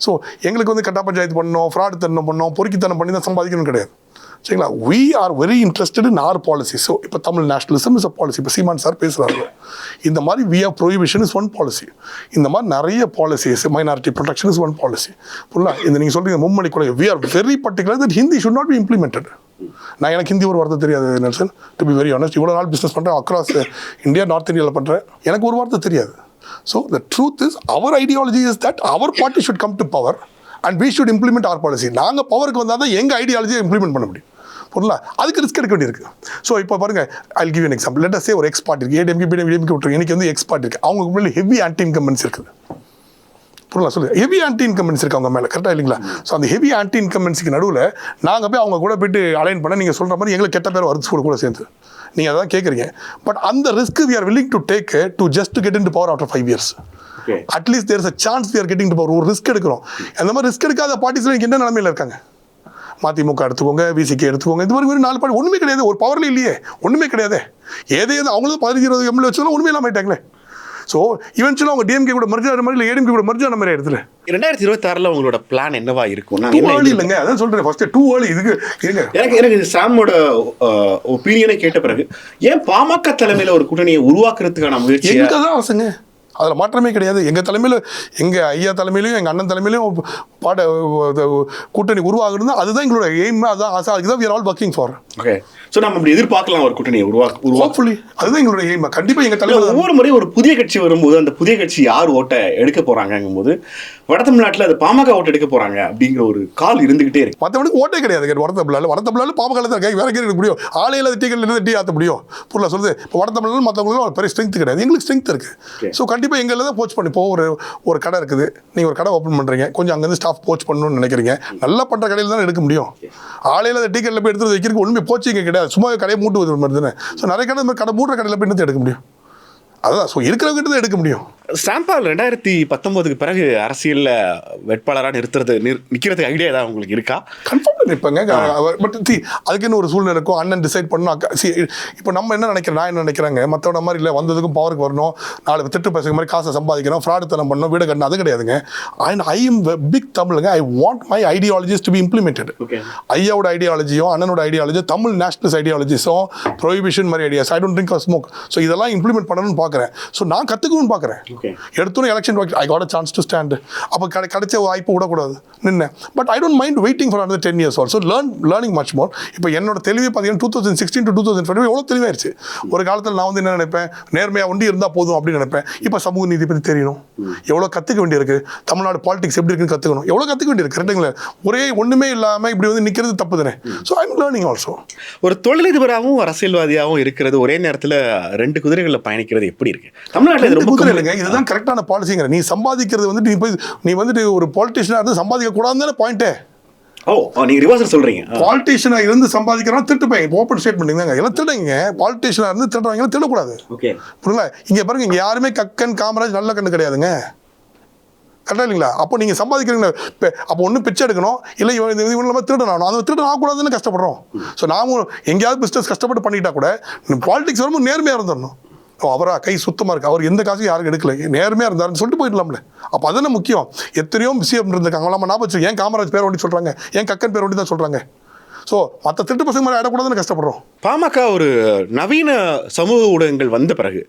So எங்களுக்கு வந்து கட்டா பஞ்சாயத்து பண்ணோம், fraud தனம் பண்ணோம், பொறுக்கித்தனம் பண்ணி தான் சம்பாதிக்கணும் கிடையாது. சரிங்களா? we are very interested in our policy. So இப்போ Tamil nationalism is a policy. இப்போ சீமான் சார் பேசுகிறாரு, இந்த மாதிரி we have prohibition is one policy. இந்த மாதிரி நிறைய policies, minority protection is one policy. ஃபுல்லாக இந்த நீங்கள் சொல்கிறீங்க மும்மொழி கொள்கை, we are very particular that Hindi should not be implemented. நான் எனக்கு ஹிந்தி ஒரு வார்த்தை தெரியாது Nelson, to be very honest. இவ்வளோ நாள் பிஸ்னஸ் பண்ணுறேன், அக்ராஸ் இந்தியா, நார்த் இந்தியாவில் பண்ணுறேன், எனக்கு ஒரு வார்த்தை தெரியாது. So the truth is our ideology is that our party should come to power and we should implement our policy. நாங்கள் பவருக்கு வந்தால் தான் எங்கள் ஐடியாலஜியை இம்ப்ளிமெண்ட் பண்ண முடியும். புரியல? அதுக்கு ரிஸ்க் எடுக்க வேண்டியிருக்கு. ஸோ இப்போ பாருங்க, I'll give you an example. Let us say ஒரு எக்ஸ் பார்ட்டி இருக்குது, ADMK PDMK விட்டுருக்கு, எனக்கு வந்து எக்ஸ் பார்ட்டி இருக்குது, அவங்க முன்னாடி ஹெவி ஆன்டி இன்கம்பன்ஸ் இருக்குது. புரியல சொல்லு? ஹெவி ஆன்டி இன்கம்பன்ஸ் இருக்குது அவங்க மேலே, கரெக்டாக இல்லைங்களா? ஸோ அந்த ஹெவி ஆன்டி இன்கம்பன்ஸுக்கு நடுவில் நாங்கள் போய் அவங்க கூட போய்ட்டு அலைன் பண்ண, நீங்கள் சொல்கிற மாதிரி எங்களுக்கு கெட்ட பேர் வருது கூட சேர்ந்து, நீங்கள் அதான் கேட்குறீங்க. பட் அந்த risk we are willing to take to just to get into power after 5 years. At least there is a chance we are getting to power. ஒரு ரிஸ்க் எடுக்கிறோம். அந்த மாதிரி ரிஸ்க் எடுக்காத பார்ட்டிஸ்ல நீங்கள் என்ன நிலைமையில் இருக்காங்க? மதிமுக எடுத்துக்கோங்க, VCK எடுத்துக்கோங்க, இது மாதிரி 4 பார்ட்டி ஒன்றுமே கிடையாது, ஒரு பவர்ல இல்லையே, ஒன்றுமே கிடையாது. ஏதோ அவங்களும் 15-20 MLA வச்சாலும் ஒன்றுமே இல்லாமல் ஆயிட்டாங்களே. ஸோ இவென்ச்சுவலாக அவங்க DMK கூட மர்ஜ் ஆகிற மாதிரி இல்லை, ADMK கூட மர்ஜ் ஆன மாதிரி எடுத்துல 2026 உங்களோட பிளான் என்னவா இருக்கும்? டூ ஏர்லி இல்லைங்க, அதான் சொல்கிறேன், ஃபர்ஸ்ட் டூ ஏர்லி. இதுக்கு எனக்கு சாமோட ஒப்பீனியனை கேட்ட பிறகு ஏன் பாமக தலைமையில் ஒரு கூட்டணியை உருவாக்குறதுக்கான முயற்சி எங்கே தான் அவசங்க? அதில் மாற்றமே கிடையாது. எங்கள் தலைமையில், எங்கள் ஐயா தலைமையிலையும் எங்கள் அண்ணன் தலைமையிலையும் கூட்டணி உருவாகுறது, அதுதான் எங்களோட எய்ம், அதுதான் ஆசை, அதுதான் we are all working for. Okay. So நம்ம இப்படி எதிர்பார்க்கலாம் ஒரு கூட்டணியை ஹோப்ஃபுல்லி, அதுதான் எங்களோட எய்ம். கண்டிப்பாக எங்கள் தலைவர் ஒவ்வொரு முறையும் ஒரு புதிய கட்சி வரும்போது அந்த புதிய கட்சி யார் ஓட்டை எடுக்க போகிறாங்கங்கும்போது வட தமிழ்நாட்டில் அது பாமக ஓட்டு எடுக்க போறாங்க அப்படிங்கிற ஒரு கால் இருந்துகிட்டே இருக்கு. மற்றவனுக்கு ஓட்டே கிடையாது. வடத்தமிழ்நாடு பாமக தான் வேற கேட்க முடியும். ஆலையில் டீக்கல் டீ ஆற்ற முடியும். புரியல சொல்லுது. இப்போ வடத்தமிழ்நாடு மற்றவங்களும் பெரிய ஸ்ட்ரென்த் கிடையாது. எங்களுக்கு ஸ்ட்ரென்த் இருக்கு. ஸோ கண்டிப்பாக எங்களில் தான் போச் பண்ணி இப்போ ஒரு கடை இருக்குது, நீங்கள் ஒரு கடை ஓப்பன் பண்ணுறீங்க, கொஞ்சம் அங்கேருந்து ஸ்டாஃப் போச் பண்ணணும்னு நினைக்கிறீங்க, நல்லா பண்ணுற கடையில் தான் எடுக்க முடியும். ஆலையில் டீக்கல்ல போய் எடுத்து வைக்கிறதுக்கு ஒன்றுமே போச்சிங்க கிடையாது. சும்மா கடையை மூட்டு வருது மாதிரி தானே. ஸோ நிறைய கடை மூட்டுற கடையில் போய் எடுத்து எடுக்க முடியும். அதான் ஸோ இருக்கிறவங்க தான் எடுக்க முடியும். சாம்பால் 2019 பிறகு அரசியலில் வேட்பாளராக நிற்கிறதுக்கு ஐடியா ஏதாவது உங்களுக்கு இருக்கா? கன்ஃபார்ம் நிற்பாங்க. பட் அதுக்குன்னு ஒரு சூழ்நிலை இருக்கும். அண்ணன் டிசைட் பண்ணணும். இப்போ நம்ம என்ன நினைக்கிறேன், நான் என்ன நினைக்கிறாங்க, மற்றவன மாதிரி இல்லை வந்ததுக்கும் பவருக்கு வரணும், நாலு திட்டு பசங்க மாதிரி காசை சம்பாதிக்கணும், ஃப்ராடுத்தனம் பண்ணணும், வீடு கட்டணும், அது கிடையாதுங்க. ஐ எம் பிக் தமிழுங்க. I want my ideologies to be implemented. ஐயாவோட ஐடியாலஜியும் அண்ணனோட ஐடியாலஜியும் தமிழ் நேஷனல்ஸ் ஐடியாலஜிஸும் ப்ரொஹிபிஷன் மாதிரி ideas, I don't drink or smoke. So இதெல்லாம் இம்ப்ளிமெண்ட் பண்ணணும்னு பார்க்குறேன். ஸோ நான் கற்றுக்கணும்னு பார்க்குறேன். எடுத்தோம் election I got a chance to stand. அப்போ கிடைச்ச வாய்ப்பு விடக்கூடாது நின்று. But I don't mind waiting for another 10 years also. Learning much more. இப்போ என்னோட தெளிவே பார்த்தீங்கன்னா 2016 to 2025 எவ்வளோ தெளிவாயிருச்சு. ஒரு காலத்தில் நான் வந்து என்ன நினைப்பேன், நேர்மையாக ஒண்டி இருந்தால் போதும் அப்படின்னு நினைப்பேன். இப்போ சமூக நீதி பற்றி தெரியணும், எவ்வளோ கற்றுக்க வேண்டியிருக்கு, தமிழ்நாடு பாலிடிக்ஸ் எப்படி இருக்குன்னு கற்றுக்கணும், எவ்வளோ கற்றுக்க வேண்டியிருக்கு. கரெக்டுங்களா? ஒரே ஒன்றுமே இல்லாமல் இப்படி வந்து நிற்கிறது தப்பு தானே. So I am learning also. ஒரு தொழிலதிபராகவும் அரசியல்வாதியாகவும் இருக்கிறது, ஒரே நேரத்தில் 2 குதிரைகளில் பயணிக்கிறது எப்படி இருக்கு தமிழ்நாட்டில்? ரொம்ப இல்லைங்க, இதுதான் கரெக்டான பாலிசிங்கிற. நீ சம்பாதிக்கிறது வந்து நீ வந்துட்டு ஒரு பாலிட்டிஷியனாக இருந்து சம்பாதிக்க கூடாதுன்னு பாயிண்டே. நீங்க ரிவர்ஸ் சொல்றீங்க. பாலிட்டிஷியனா இருந்து சம்பாதிக்கிறோம் திருட்டுப்பாங்க. ஓப்பன் ஸ்டேட்மெண்ட் தாங்க, எல்லாம் திருடுங்க. பாலிட்டிஷியனா இருந்து திருடுறாங்க, திருடக்கூடாது. புரியல? இங்க பாருங்க, இங்க யாருமே கக்கன் காமராஜ் நல்ல கண்ணு கிடையாதுங்க. கரெக்டா இல்லைங்களா? அப்போ நீங்க சம்பாதிக்கிறீங்க, அப்போ ஒன்றும் பிச்சை எடுக்கணும், இல்லை இவங்க திருடணும். அது திருடன் ஆகக்கூடாதுன்னு கஷ்டப்படுறோம். ஸோ நாமும் எங்கேயாவது பிஸ்னஸ் கஷ்டப்பட்டு பண்ணிட்டா கூட பாலிடிக்ஸ் வரும்போது நேர்மையாக இருந்துடணும். அவரா கை சுத்தமாக இருக்கு, அவர் எந்த காசும் யாரும் எடுக்கல, நேர்மையாக இருந்தாருன்னு சொல்லிட்டு போயிடலாம்ல. அப்போ அதுதானே முக்கியம். எத்தனையோ விஷயம் இருந்திருக்காங்க. நம்ம ஞாபகம் வச்சு ஏன் காமராஜ் பேர் ஒண்டி சொல்கிறாங்க, ஏன் கக்கன் பேர் ஒண்டி தான் சொல்கிறாங்க. ஸோ மற்ற திட்டு பசங்க மாதிரி ஆடக்கூடாதுன்னு கஷ்டப்படுறோம். பாமக ஒரு நவீன சமூக ஊடகங்கள் வந்த பிறகு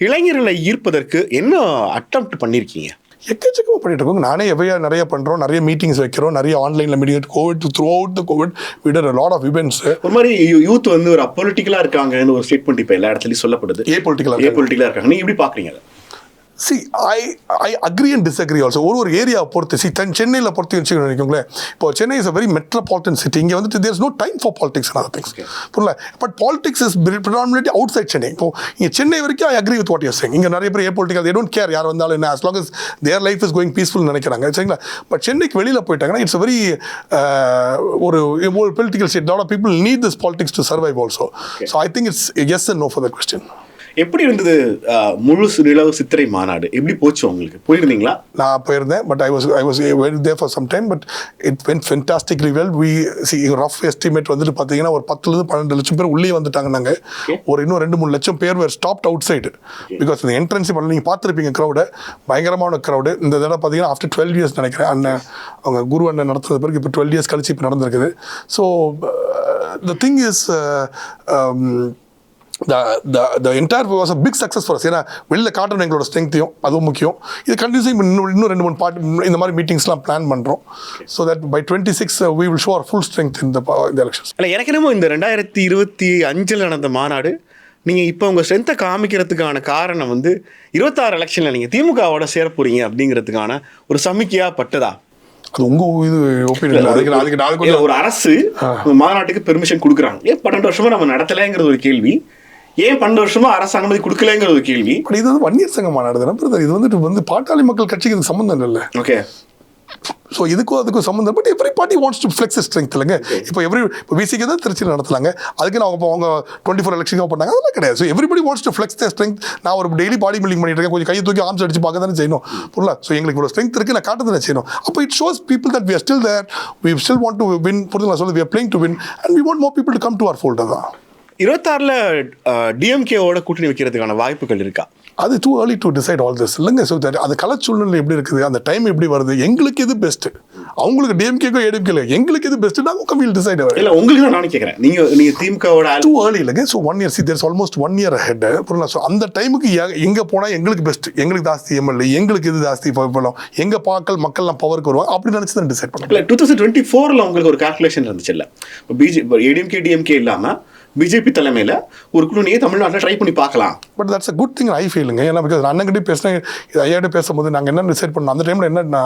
இளைஞர்களை ஈர்ப்பதற்கு என்ன அட்டெம்ப்ட் பண்ணியிருக்கீங்க? எக்கச்சக்கமாக பண்ணிட்டு இருக்கோங்க. நானே நிறைய பண்ணுறோம், நிறைய மீட்டிங்ஸ் வைக்கிறோம், நிறைய ஆன்லைனில் mediate Covid through out the Covid we did a lot of events. ஒரு மாதிரி யூத் வந்து ஒரு அப்பொலிட்டிக்கலாக இருக்காங்கன்னு ஒரு ஸ்டேட்மெண்ட் இப்போ எல்லா இடத்துலையும் சொல்லப்படுது. ஏ பொலிட்டிக்கலாக இருக்காங்க. நீங்கள் எப்படி பார்க்குறீங்க அதை? See, I agree and disagree also. ஒரு ஏரியாவை பொறுத்து, சென்னையில் பொறுத்து வச்சுக்கோங்களேன். இப்போ Chennai is a very metropolitan city. இங்கே வந்துட்டு there is no time for politics and other things. புரியல? But politics is predominantly outside Chennai. இப்போ இங்கே சென்னை வரைக்கும் I agree with what you're saying. இங்கே நிறைய பேர் apolitical, they don't care யார் வந்தாலும் என்ன, as long as their life is going peaceful நினைக்கிறாங்க. சரிங்களா? பட் சென்னைக்கு வெளியில் போயிட்டாங்கன்னா it's a very ஒரு political state. A lot of people need this politics to survive also. So I think it's yes and no for that question. எப்படி இருந்தது முழு நிலவு சித்திரை மாநாடு? எப்படி போச்சு உங்களுக்கு? போயிருந்தீங்களா? நான் போயிருந்தேன். But I was there for some time, but it went fantastically well. We see rough estimate வந்துட்டு பார்த்தீங்கன்னா ஒரு 10-12 லட்சம் பேர் உள்ளே வந்துட்டாங்க. நாங்கள் இன்னும் 2-3 லட்சம் பேர் வேர் ஸ்டாப்ட் அவுட் சைடு. பிகாஸ் இந்த என்ட்ரன்ஸ் பண்ண நீங்கள் பார்த்துருப்பீங்க க்ரௌடு, பயங்கரமான க்ரௌடு. இந்த தடவை பார்த்தீங்கன்னா ஆஃப்டர் 12 years நினைக்கிறேன், அண்ணன் அவங்க குரு அண்ணன் நடத்துறது பிறகு இப்போ 12 years கழிச்சு இப்போ நடந்திருக்குது. So the thing is the entire was a big success for us. ஏன்னா வெளியில் காட்டணும் எங்களோட ஸ்ட்ரென்த்தையும், அதுவும் முக்கியம். இது கண்டினியூஸாக இன்னும் 2-3 பார்ட் இந்த மாதிரி மீட்டிங்ஸ்லாம் பிளான் பண்ணுறோம். So that by 26 we will show our full strength in the elections. இல்லை, எனக்கு என்னமோ இந்த 2025 நடந்த மாநாடு நீங்கள் இப்போ உங்கள் ஸ்ட்ரென்த்தை காமிக்கிறதுக்கான காரணம் வந்து 26 எலெக்ஷனில் நீங்கள் திமுகவோட சேர போகிறீங்க அப்படிங்கிறதுக்கான ஒரு சமிக்கையாக பட்டதா? அது உங்கள் இது ஒப்பீனியன். அதுக்கு ஒரு அரசு மாநாட்டுக்கு பெர்மிஷன் கொடுக்குறாங்க, 12 வருஷமா நம்ம நடத்தலைங்கிறது ஒரு கேள்வி, ஏன் 12 வருஷமா அரசு அனுமதி கொடுக்கலங்கிற ஒரு கேள்வி. பட் இது வந்து வன்னியர் சங்க மாநாடு தானே, இது வந்துட்டு பாட்டாளி மக்கள் கட்சிக்கு இதுக்கு சம்மந்தம் இல்லை. ஓகே. ஸோ இதுக்கும் சம்மந்தம். But every party wants to flex strength இல்லைங்க. இப்போ விசிக்கு தான் திருச்சியில் நடத்தலாங்க, அதுக்கு அவங்க 24 எலெக்ஷன் பண்ணாங்க, அதெல்லாம் கிடையாது. So everybody wants to flex the strength. நான் ஒரு டெய்லி பாடி பில்டிங் பண்ணிட்டு இருக்கேன், கொஞ்சம் கையை தூக்கி ஆர்ம்ஸ் அடிச்சு பார்க்க தானே செய்யணும். புரியல? ஸோ எங்களுக்கு இவ்வளோ ஸ்ட்ரென்த் இருக்குது, நான் காட்ட தானே செய்யணும். அப்போ it shows people that we are still there, we still want to win. புரியுதுங்களா? சொல்லி we are playing to win and we want more people to come to our folder தான். 26 டிஎம்கேவோட கூட்டணி வைக்கிறதுக்கான வாய்ப்புகள் இருக்கா? அது too early to decide all this இல்லைங்க. ஸோ அந்த கல சூழ்நிலை எப்படி இருக்குது, அந்த டைம் எப்படி வருது, எங்களுக்கு எது பெஸ்ட்டு, அவங்களுக்கு டிஎம்கேக்கோ ஏடிஎம்கே எங்களுக்கு எது பெஸ்ட்டு, நாங்கள் வில் டிசைட். இல்லை, உங்களுக்கு தான் நான் கேட்குறேன், நீங்கள் திமுகவோட டூ ஏர்லி இல்லைங்க. So 1 year, there's almost 1 year ahead. புரியல? ஸோ அந்த டைமுக்கு எங்கே போனால் எங்களுக்கு பெஸ்ட், எங்களுக்கு ஜாஸ்தி எம்எல்ஏ, எங்களுக்கு எது ஜாஸ்தி போகலாம், எங்கள் மக்கள்லாம் பவருக்கு வருவாங்க, அப்படி நினச்சி தான் டிசைட் பண்ணலாம். இல்லை, 2024 உங்களுக்கு ஒரு கால்குலேஷன் இருந்துச்சு இல்லை, ஏடிஎம்கே டிஎம்கே இல்லாமல் பிஜேபி தலைமையில் ஒரு கூட்டணியை தமிழ்நாட்டில் ட்ரை பண்ணி பார்க்கலாம். But that's a good thing I ஃபீலுங்க. ஏன்னா பிகாஸ் அண்ணங்கிட்டே பேசினேன், ஐயாட்ட பேசும்போது நாங்கள் என்ன டிசைட் பண்ணோம் அந்த டைமில் என்னன்னா,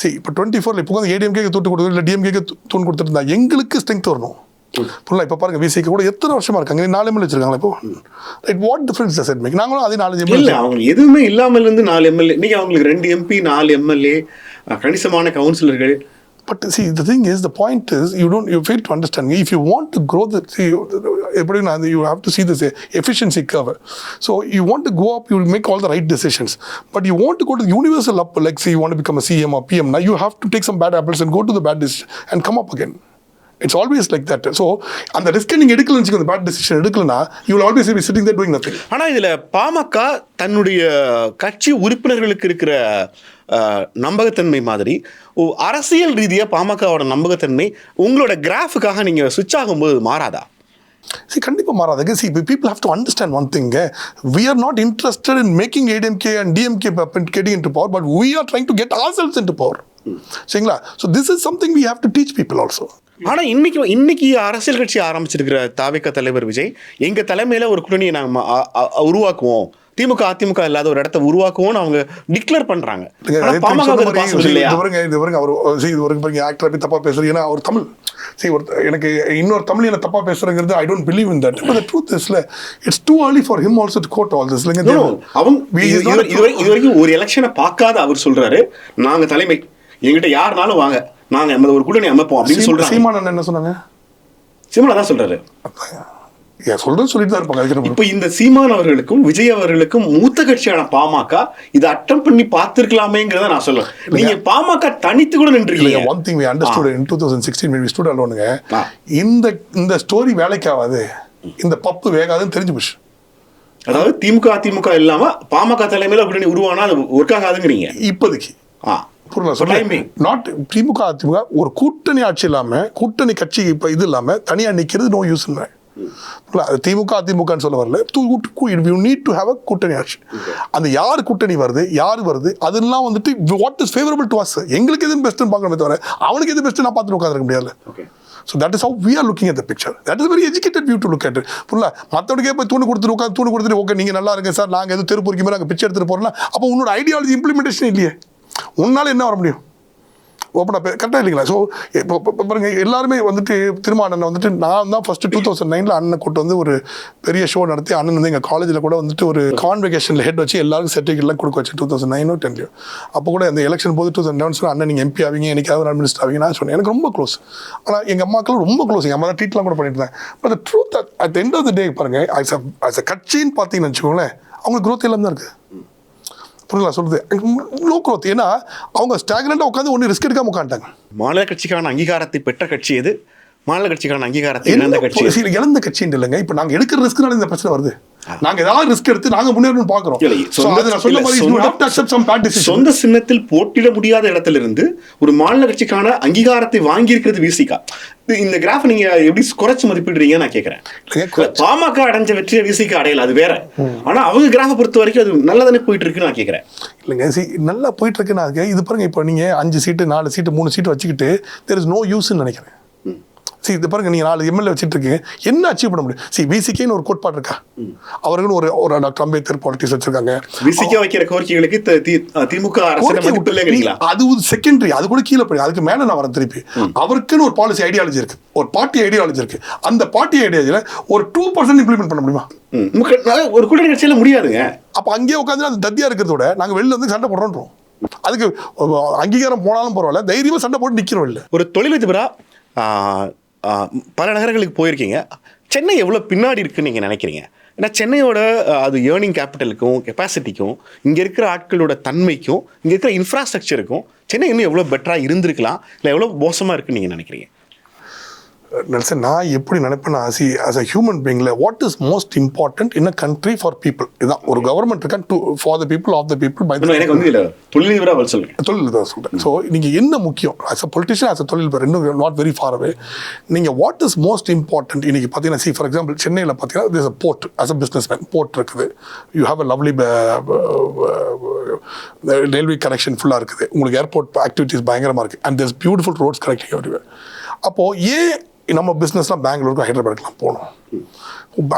சரி இப்போ 24 இப்போ வந்து ஏடிஎம்கே தூட்டு கொடுத்து இல்லை டிஎம்கே தூண் கொடுத்துருந்தா எங்களுக்கு ஸ்ட்ரென்த் வரணும். ஃபுல்லாக இப்போ பாருங்க விசிக்கு கூட எத்தனை வருஷமா இருக்காங்க, 4 எம்எல்ஏ வச்சிருக்காங்களா இப்போ. Right, what difference does it make? நாங்களும் அதே 4 எம்எல்ஏ இல்லை, அவங்க எதுவுமே இல்லாமல் இருந்து 4 எம்எல்ஏ, நீங்கள் அவங்களுக்கு 2 எம்பி 4 எம்எல்ஏ கணிசமான கவுன்சிலர்கள். But see, the thing is, the point is, you fail to understand. If you want to grow you have to see this efficiency curve. So you want to go up, you will make all the right decisions. But you want to go to the universal up, like say you want to become a CM or PM. Now you have to take some bad apples and go to the bad decision and come up again. It's always like that. So, and the risk நீங்க எடுக்கலன்னு வச்சுக்கோங்க, bad decision எடுக்கலனா, you will always be sitting there doing nothing. ஆனா இதுல பாமக தன்னுடைய கட்சி உறுப்பினர்களுக்கு இருக்கிற நம்பகத்தன்மை மாதிரி அரசியல் ரீதியா பாமகவோட நம்பகத்தன்மை உங்களோட கிராஃபுக்காக நீங்க ஸ்விட்ச் ஆகும்போது மாறாதா? கண்டிப்பாக மாறாதுங்க. People have to understand one thing. We are not interested in making ADMK and DMK getting into power, but we are trying to get ourselves into power. சரிங்களா? So this is something we have to teach people also. ஆனால் இன்னைக்கு அரசியல் கட்சி ஆரம்பிச்சிருக்கிற தாவேக தலைவர் விஜய், எங்கள் தலைமையில் ஒரு கூட்டணியை நாங்கள் உருவாக்குவோம், திமுக அதிமுக இல்லாத ஒரு இடத்த உருவாக்குவோம்னு அவங்க டிக்ளேர் பண்றாங்க. ஆக்டர் தப்பா பேசுறீங்க, ஏன்னா அவர் தமிழ். எனக்கு இன்னொரு தமிழ் என்ன தப்பா பேசுறங்கிறது I don't believe in that. But the truth is it's too early for him also to quote all this. இதுவரைக்கும் ஒரு எலெக்ஷனை பார்க்காத அவர் சொல்றாரு, நாங்க தலைமை, எங்கிட்ட யாருனாலும் வாங்க, நாங்க ஒரு கூட்டணி அமைப்போம் அப்படின்னு சொல்றாங்க. சீமான் என்ன சொன்னாங்க? சீமான் தான் சொல்றாரு, சொல்லிட்டு தான் இருப்பாங்க. இப்போ இந்த சீமான் அவர்களுக்கும் விஜய் அவர்களுக்கும் மூத்த கட்சியான பாமக இதை அட்டம் பண்ணி பார்த்திருக்கலாமேங்கிறத நான் சொல்லுவேன். நீங்க பாமக தனித்து கூட நின்றீங்க. One thing we understood in 2016 when we stood alone, இந்த ஸ்டோரி வேலைக்கு ஆகாது, இந்த பப்பு வேகாதுன்னு தெரிஞ்சு போச்சு. அதாவது திமுக அதிமுக இல்லாம பாமக தலைமையில கூட்டணி உருவானா அது ஒர்க் ஆகாதுங்கிறீங்க இப்போதைக்கு. நாட் திமுக அதிமுக ஒரு கூட்டணி ஆட்சி இல்லாம, கூட்டணி கட்சி இப்ப இது இல்லாம தனியா நிக்கிறது நோ யூஸ். திமுக அதிமுகன்னு சொல்ல வரல, you need to have a கூட்டணி ஆட்சி. அந்த யார் கூட்டணி வருது, யார் வருது, அதெல்லாம் வந்துட்டு what is favourable to us, எங்களுக்கு எது பெஸ்ட்னு பார்க்கணுமே தவிர அவனுக்கு எது பெஸ்ட் நான் பார்த்துட்டு உட்காந்துருக்க முடியாது. So that is how we are looking at the picture. That is a very educated view to look at it. புரியல, மற்றவனுக்கே போய் தூணு கொடுத்துட்டு ஓகே நீங்கள் நல்லா இருங்க சார், நாங்கள் எதுவும் தெருப்பொறிக்கு மேலே நாங்கள் பிச்சை எடுத்துகிட்டு போகிறோம்னா அப்போ உன்னோட ஐடியாலஜி இம்ப்ளிமெண்டேஷன் இல்லையே, உன்னால் என்ன வர முடியும்? ஓப்பனாக கரெக்டாக இல்லைங்களா? ஸோ இப்போ பாருங்க, எல்லாருமே வந்துட்டு திருமாவளவன் வந்துட்டு நான் தான் ஃபஸ்ட்டு 2009 அண்ணனை கூட்டு வந்து ஒரு பெரிய ஷோ நடத்தி, அண்ணன் வந்து எங்கள் காலேஜில் கூட வந்துட்டு ஒரு கான்வெகேஷனில் ஹெட் வச்சு எல்லாருக்கும் சர்டிஃபிகேட்லாம் கொடுக்க வச்சு 2009 10 அப்போ கூட அந்த எலெக்ஷன் போது 2011 அண்ணன் நீங்கள் எம்பி ஆவீங்க, எனக்காவது மினிஸ்டர் ஆவீங்க நான் சொன்னேன். எனக்கு ரொம்ப க்ளோஸ். ஆனால் எங்கள் அம்மாக்களும் ரொம்ப க்ளோஸ். எங்கள் அம்மா தான் ட்ரீட்லாம் கூட பண்ணிட்டு இருந்தேன். But truth at end of the day பாருங்க, ஆஸ் அ கட்சின்னு பார்த்தீங்கன்னு வச்சுக்கோங்களேன், அவங்களுக்கு க்ரோத் எல்லாம் தான் இருக்குது. புரியல சொல்றது, நோ க்ரோத். ஏன்னா அவங்க ஸ்டாக்னண்டா உட்காந்து ஒன்று ரிஸ்க் எடுக்காம உட்காந்துட்டாங்க. மாநில கட்சிக்கான அங்கீகாரத்தை பெற்ற கட்சி எது, மாநில கட்சிக்கான அங்கீகாரத்தை இழந்த கட்சி இழந்த கட்சின்னு இல்லைங்க. இப்போ நாங்கள் எடுக்கிற ரிஸ்க்னால இந்த பிரச்சனை வருது. நாங்கள் ஏதாவது ரிஸ்க் எடுத்து நாங்கள் முன்னேறணும்னு பார்க்குறோம். சொந்த சின்னத்தில் போட்டிட முடியாத இடத்துல இருந்து ஒரு மாநில கட்சிக்கான அங்கீகாரத்தை வாங்கி இருக்கிறது விசிகா. இந்த கிராஃப் நீங்க எப்படி குறைச்சு மதிப்பிடுறீங்க நான் கேட்கிறேன். பாமக அடைஞ்ச வெற்றியை விசிகா அடையல, அது வேற. ஆனா அவங்க கிராஃபை பொறுத்த வரைக்கும் அது நல்லதானே போயிட்டு இருக்குன்னு நான் கேட்கிறேன். இல்லைங்க, நல்லா போயிட்டு இருக்குன்னு இது பாருங்க. இப்போ நீங்க 5 சீட்டு 4 சீட்டு 3 சீட்டு வச்சுக்கிட்டு தேர் இஸ் நோ யூஸ்ன்னு நினைக்கிறேன். இது பாருங்க, நீங்கள் 4 எம்எல்ஏ வச்சுட்டு இருக்கீங்க, என்ன அச்சீவ் பண்ண முடியும்? விசிகேன்னு ஒரு கோட்பாடு இருக்கா? அவர்களும் ஒரு டாக்டர் அம்பேத்கர் பாலிட்டிக்ஸ் வச்சிருக்காங்க. விசிகே வைக்கிற கோரிக்கைகளுக்கு திமுக அது ஒரு செகண்டரி, அது கூட கீழே போய் அதுக்கு மேலே நான் வரேன் திருப்பி. அவருக்குன்னு ஒரு பாலிசி ஐடியாலஜி இருக்கு, ஒரு பார்ட்டி ஐடியாலஜி இருக்கு. அந்த பார்ட்டி ஐடியாலஜியில் ஒரு 2% இம்ப்ளிமெண்ட் பண்ண முடியுமா? ஒரு கூட்டணி கட்சியில முடியாதுங்க. அப்போ அங்கேயே உட்காந்து அது தத்தியா இருக்கிறதோட நாங்கள் வெளில வந்து சண்டை போடுறோம். அதுக்கு அங்கீகாரம் போனாலும் பரவாயில்ல, தைரியமாக சண்டை போட்டு நிற்கிறோம். இல்லை, ஒரு தொழிலதிபரா பல நகரங்களுக்கு போயிருக்கீங்க. சென்னை எவ்வளோ பின்னாடி இருக்குன்னு நீங்கள் நினைக்கிறீங்க? ஏன்னா சென்னையோட அது ஏர்னிங் கேபிட்டலுக்கும் கெப்பாசிட்டிக்கும் இங்கே இருக்கிற ஆட்களோட தன்மைக்கும் இங்கே இருக்கிற இன்ஃப்ராஸ்ட்ரக்சருக்கும் சென்னை இன்னும் எவ்வளோ பெட்டராக இருந்திருக்கலாம், இல்லை எவ்வளோ மோசமாக இருக்குன்னு நீங்கள் நினைக்கிறீங்க? நான் எப்படி நினைப்பேன்னா, as a human being, what is most important in a country for people? இதுதான் ஒரு கவர்மெண்ட் இருக்கா, for the people, of the people, by the people. எனக்கு வந்து தொழிலதிபராக சொல்கிறேன். ஸோ நீங்கள் என்ன முக்கியம் as a politician, as a தொழிலதிபர், இன்னும் not very far away. நீங்கள் what is most important இன்னைக்கு பார்த்தீங்கன்னா, for example சென்னையில் பார்த்தீங்கன்னா there's a port. as a businessman, port இருக்குது, you have a lovely railway connection ஃபுல்லாக இருக்குது, உங்களுக்கு ஏர்போர்ட் ஆக்டிவிட்டிஸ் பயங்கரமாக இருக்குது, and there's beautiful roads connecting everywhere. அப்போது ஏன் நம்ம பிஸ்னஸ்லாம் பெங்களூருக்கு ஹைதராபாத்லாம் போனோம்.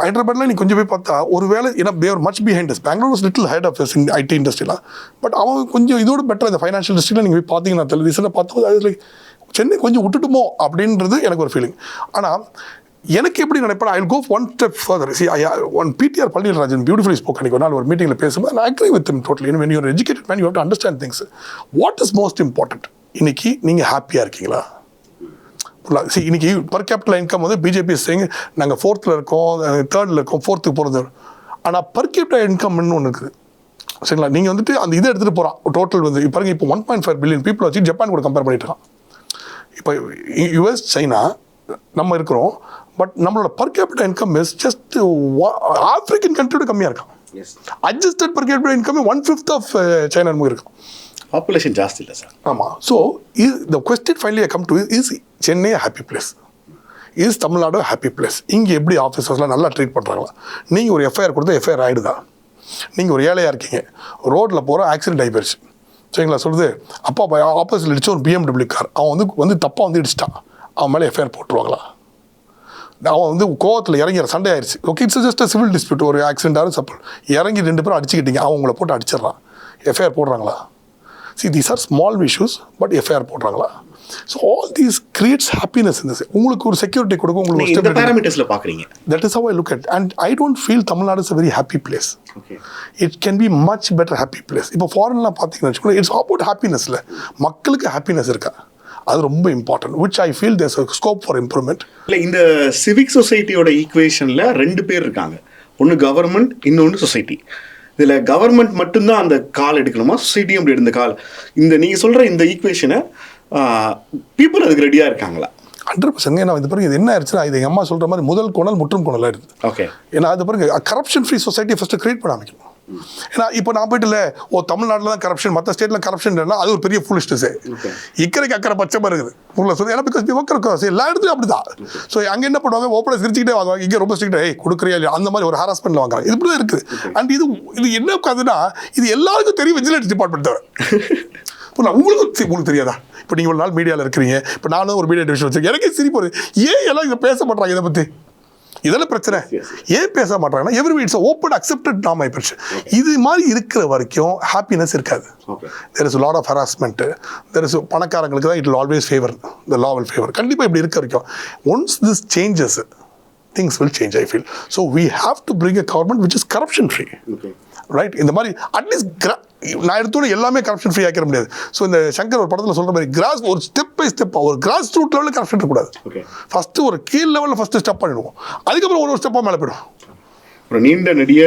ஹைதராபாத்ல நீ கொஞ்சம் போய் பார்த்தா ஒரு வேலை ஏன்னா there much behind us. Bangalore was little head of in IT இண்டஸ்ட்ரிலாம். பட் அவன் கொஞ்சம் இதோட பெட்டர் இந்த ஃபைனான்ஷியல் இண்டஸ்ட்ரியில் நீங்கள் போய் பார்த்தீங்கன்னா டெலிவிஷனில் பார்த்தோம் அது லைக் சென்னை கொஞ்சம் விட்டுட்டுமோ அப்படின்றது எனக்கு ஒரு ஃபீலிங். ஆனால் எனக்கு எப்படி நினைப்பேன், I will go one step further. See one PTR Palanirajan beautifully spoke அன்றைக்கி ஒரு நாள் ஒரு மீட்டிங்கில் பேசும்போது I agree with him totally. when you are educated man you have to understand things. What is most important? இன்னைக்கு நீங்கள் ஹாப்பியாக இருக்கீங்களா? இன்னைக்கு பர் கேபிட்டல் இன்கம் வந்து பிஜேபி சேங்க நாங்கள் 4th இருக்கோம், 3rd இருக்கோம், 4th போகிறது. ஆனால் பர் கேபிட்டல் இன்கம்னு ஒன்று இருக்குது சரிங்களா. நீங்கள் வந்துட்டு அந்த இதை எடுத்துகிட்டு போகிறான் டோட்டல் வந்து இப்போ பாருங்க இப்போ 1.5 பில்லியன் பீப்புள் வச்சு ஜப்பான் கூட கம்பேர் பண்ணிட்டு இருக்கான். இப்போ யுஎஸ் சைனா நம்ம இருக்கிறோம். பட் நம்மளோட per capital income is just African கண்ட்ரியோட கம்மியாக இருக்கான். Adjusted per capital income 1/5 of China இருக்கும். பாப்புலேஷன் ஜாஸ்தி இல்லை சார். ஆமாம். So the question finally I come to is Chennai happy place, is Tamil Nadu happy place? இங்கே எப்படி ஆஃபீஸர்ஸ்லாம் நல்லா ட்ரீட் பண்ணுறாங்களா? நீங்கள் ஒரு எஃப்ஐஆர் கொடுத்தா எஃப்ஐஆர் ஆகிடுதா? நீங்கள் ஒரு ஏழையாக இருக்கீங்க, ரோட்டில் போகிற ஆக்சிடென்ட் ஆகி போயிடுச்சு சரிங்களா. சொல்லுது அப்பா ஆப்போசிட்டில் இடிச்சு ஒரு BMW கார் அவன் வந்து தப்பாக வந்து இடிச்சிட்டான், அவன் மேலே எஃப்ஐஆர் போட்டுருவாங்களா? அவன் வந்து கோவத்தில் இறங்கிற சண்டை ஆயிடுச்சு. Okay it's just civil dispute, ஒரு ஆக்சிடென்ட்டாக சப்போஸ் இறங்கி 2 பேரும் அடிச்சுக்கிட்டீங்க, அவன் உங்களை போட்டு அடிச்சிடறான், எஃப்ஐஆர் போடுறாங்களா? See, these are small issues, but FIR போடுறாங்களா? So all these creates happiness in this. உங்களுக்கு ஒரு செக்யூரிட்டி கொடுக்கும், உங்களுக்கு இந்த பாராமீட்டர்ஸ்ல பாக்குறீங்க. That is how I look at it. And I don't feel Tamil Nadu is a very happy place. Okay. It can be much better happy place. இப்போ ஃபாரின்லாம் பார்த்தீங்கன்னு வச்சுக்கோங்க, it's about ஹாப்பினஸ்ல மக்களுக்கு ஹாப்பினஸ் இருக்கா அது ரொம்ப important, which I feel there's a scope for improvement. இல்லை இந்த civic சொசைட்டியோட ஈக்குவேஷனில் 2 பேர் இருக்காங்க, ஒன்று கவர்மெண்ட் இன்னொன்று சொசைட்டி. இதில் கவர்மெண்ட் மட்டும்தான் அந்த கால் எடுக்கணுமா, சொசைட்டியும் அப்படி எடுத்த கால்? இந்த நீங்கள் சொல்கிற இந்த ஈக்குவேஷனை பீப்புள் அதுக்கு ரெடியாக இருக்காங்களா? 100%. ஏன்னா இது பாருங்க இது என்ன ஆயிடுச்சுன்னா இது எங்கள் அம்மா சொல்கிற மாதிரி முதல் கோணல் முற்றும் கோணல் ஆயிடுது. ஓகே. ஏன்னா அது பாருங்க corruption free society first create பண்ண அமைக்கணும். ஏன்னா இப்போ நான் போயிட்டு இல்லை தமிழ்நாட்டில் தான் கரப்ஷன், மற்ற ஸ்டேட்டில் கரப்ஷன் இல்லைன்னா அது ஒரு பெரிய ஃபுல்லிஸ்ட்டு. இக்கரைக்கு அக்கறை பச்சமாக இருக்குது உள்ள சொல்லி. ஏன்னா பிகாஸ் ஒர்க் எல்லா இடத்துலையும் அப்படி தான். ஸோ அங்கே என்ன பண்ணுவாங்க, ஓப்பனாக சிரிச்சுக்கிட்டே வாங்குவாங்க, இங்கே ரொம்ப ஸ்ட்ரிக்டாக கொடுக்குறியா இல்லையா அந்த மாதிரி ஒரு ஹராஸ்மெண்ட்டில் வாங்குறாங்க. இது இப்படி தான் இருக்குது. அண்ட் இது என்ன உட்காதுன்னா இது எல்லாருக்கும் தெரியும், விஜிலன்ஸ் டிபார்ட்மெண்ட் தவிர. உங்களுக்கு தெரியாதா? இப்போ நீங்கள் ஒரு நாள் மீடியாவில் இருக்கிறீங்க, இப்போ நானும் ஒரு மீடியா டிவிஷன் வச்சுருக்கேன், எனக்கே சிரிப்பு வருது. ஏன் எல்லாம் இதை பேச மாட்டாங்க? இதை பற்றி இதெல்லாம் பிரச்சனை ஏன் பேச மாட்டாங்கன்னா every it's open accepted norm ஆயிடுச்சு. இது மாதிரி இருக்கிற வரைக்கும் ஹாப்பினஸ் இருக்காது. There is lot of harassment, there is பணக்காரங்களுக்கு தான் it will always favour, the law will favour. கண்டிப்பாக இப்படி இருக்க வரைக்கும் once this changes things will change, I feel. So we have to bring a government which is corruption free. Right? இந்த மாதிரி at least நான் எடுத்தோட எல்லாமே கரப்ஷன் ஃப்ரீ ஆக்கிட முடியாது. So இந்த சங்கர் ஒரு படத்தில் சொல்கிற மாதிரி கிராஸ் ஒரு ஸ்டெப் பை ஸ்டெப் ஒரு கிராஸ் ரூட் லெவலில் கரப்ஷன் இருக்கக்கூடாது. ஃபஸ்ட்டு ஒரு கீழ் லெவலில் ஃபஸ்ட்டு ஸ்டெப் பண்ணிடுவோம், அதுக்கப்புறம் ஒரு ஸ்டெப்பாக மேலே போயிடும். ஒரு நீண்ட நெடிய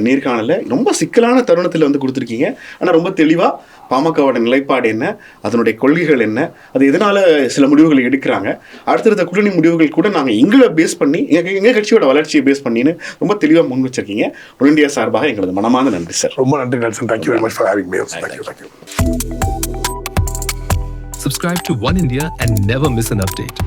நேர்காணலில் ரொம்ப சிக்கலான தருணத்தில் வந்து கொடுத்துருக்கீங்க. ஆனால் ரொம்ப தெளிவாக பாமகவோட நிலைப்பாடு என்ன, அதனுடைய கொள்கைகள் என்ன, அது எதனால் சில முடிவுகள் எடுக்கிறாங்க, அடுத்தடுத்த கூட்டணி முடிவுகள் கூட நாங்கள் எங்களை பேஸ் பண்ணி எங்கள் கட்சியோட வளர்ச்சியை பேஸ் பண்ணின்னு ரொம்ப தெளிவாக முன் வச்சிருக்கீங்க. ஒன்னிண்டியா சார்பாக எங்களது மனமார்ந்த நன்றி சார். ரொம்ப நன்றி Nelson. Thank you very much for having me. Thank you. Subscribe to One India and never miss an update.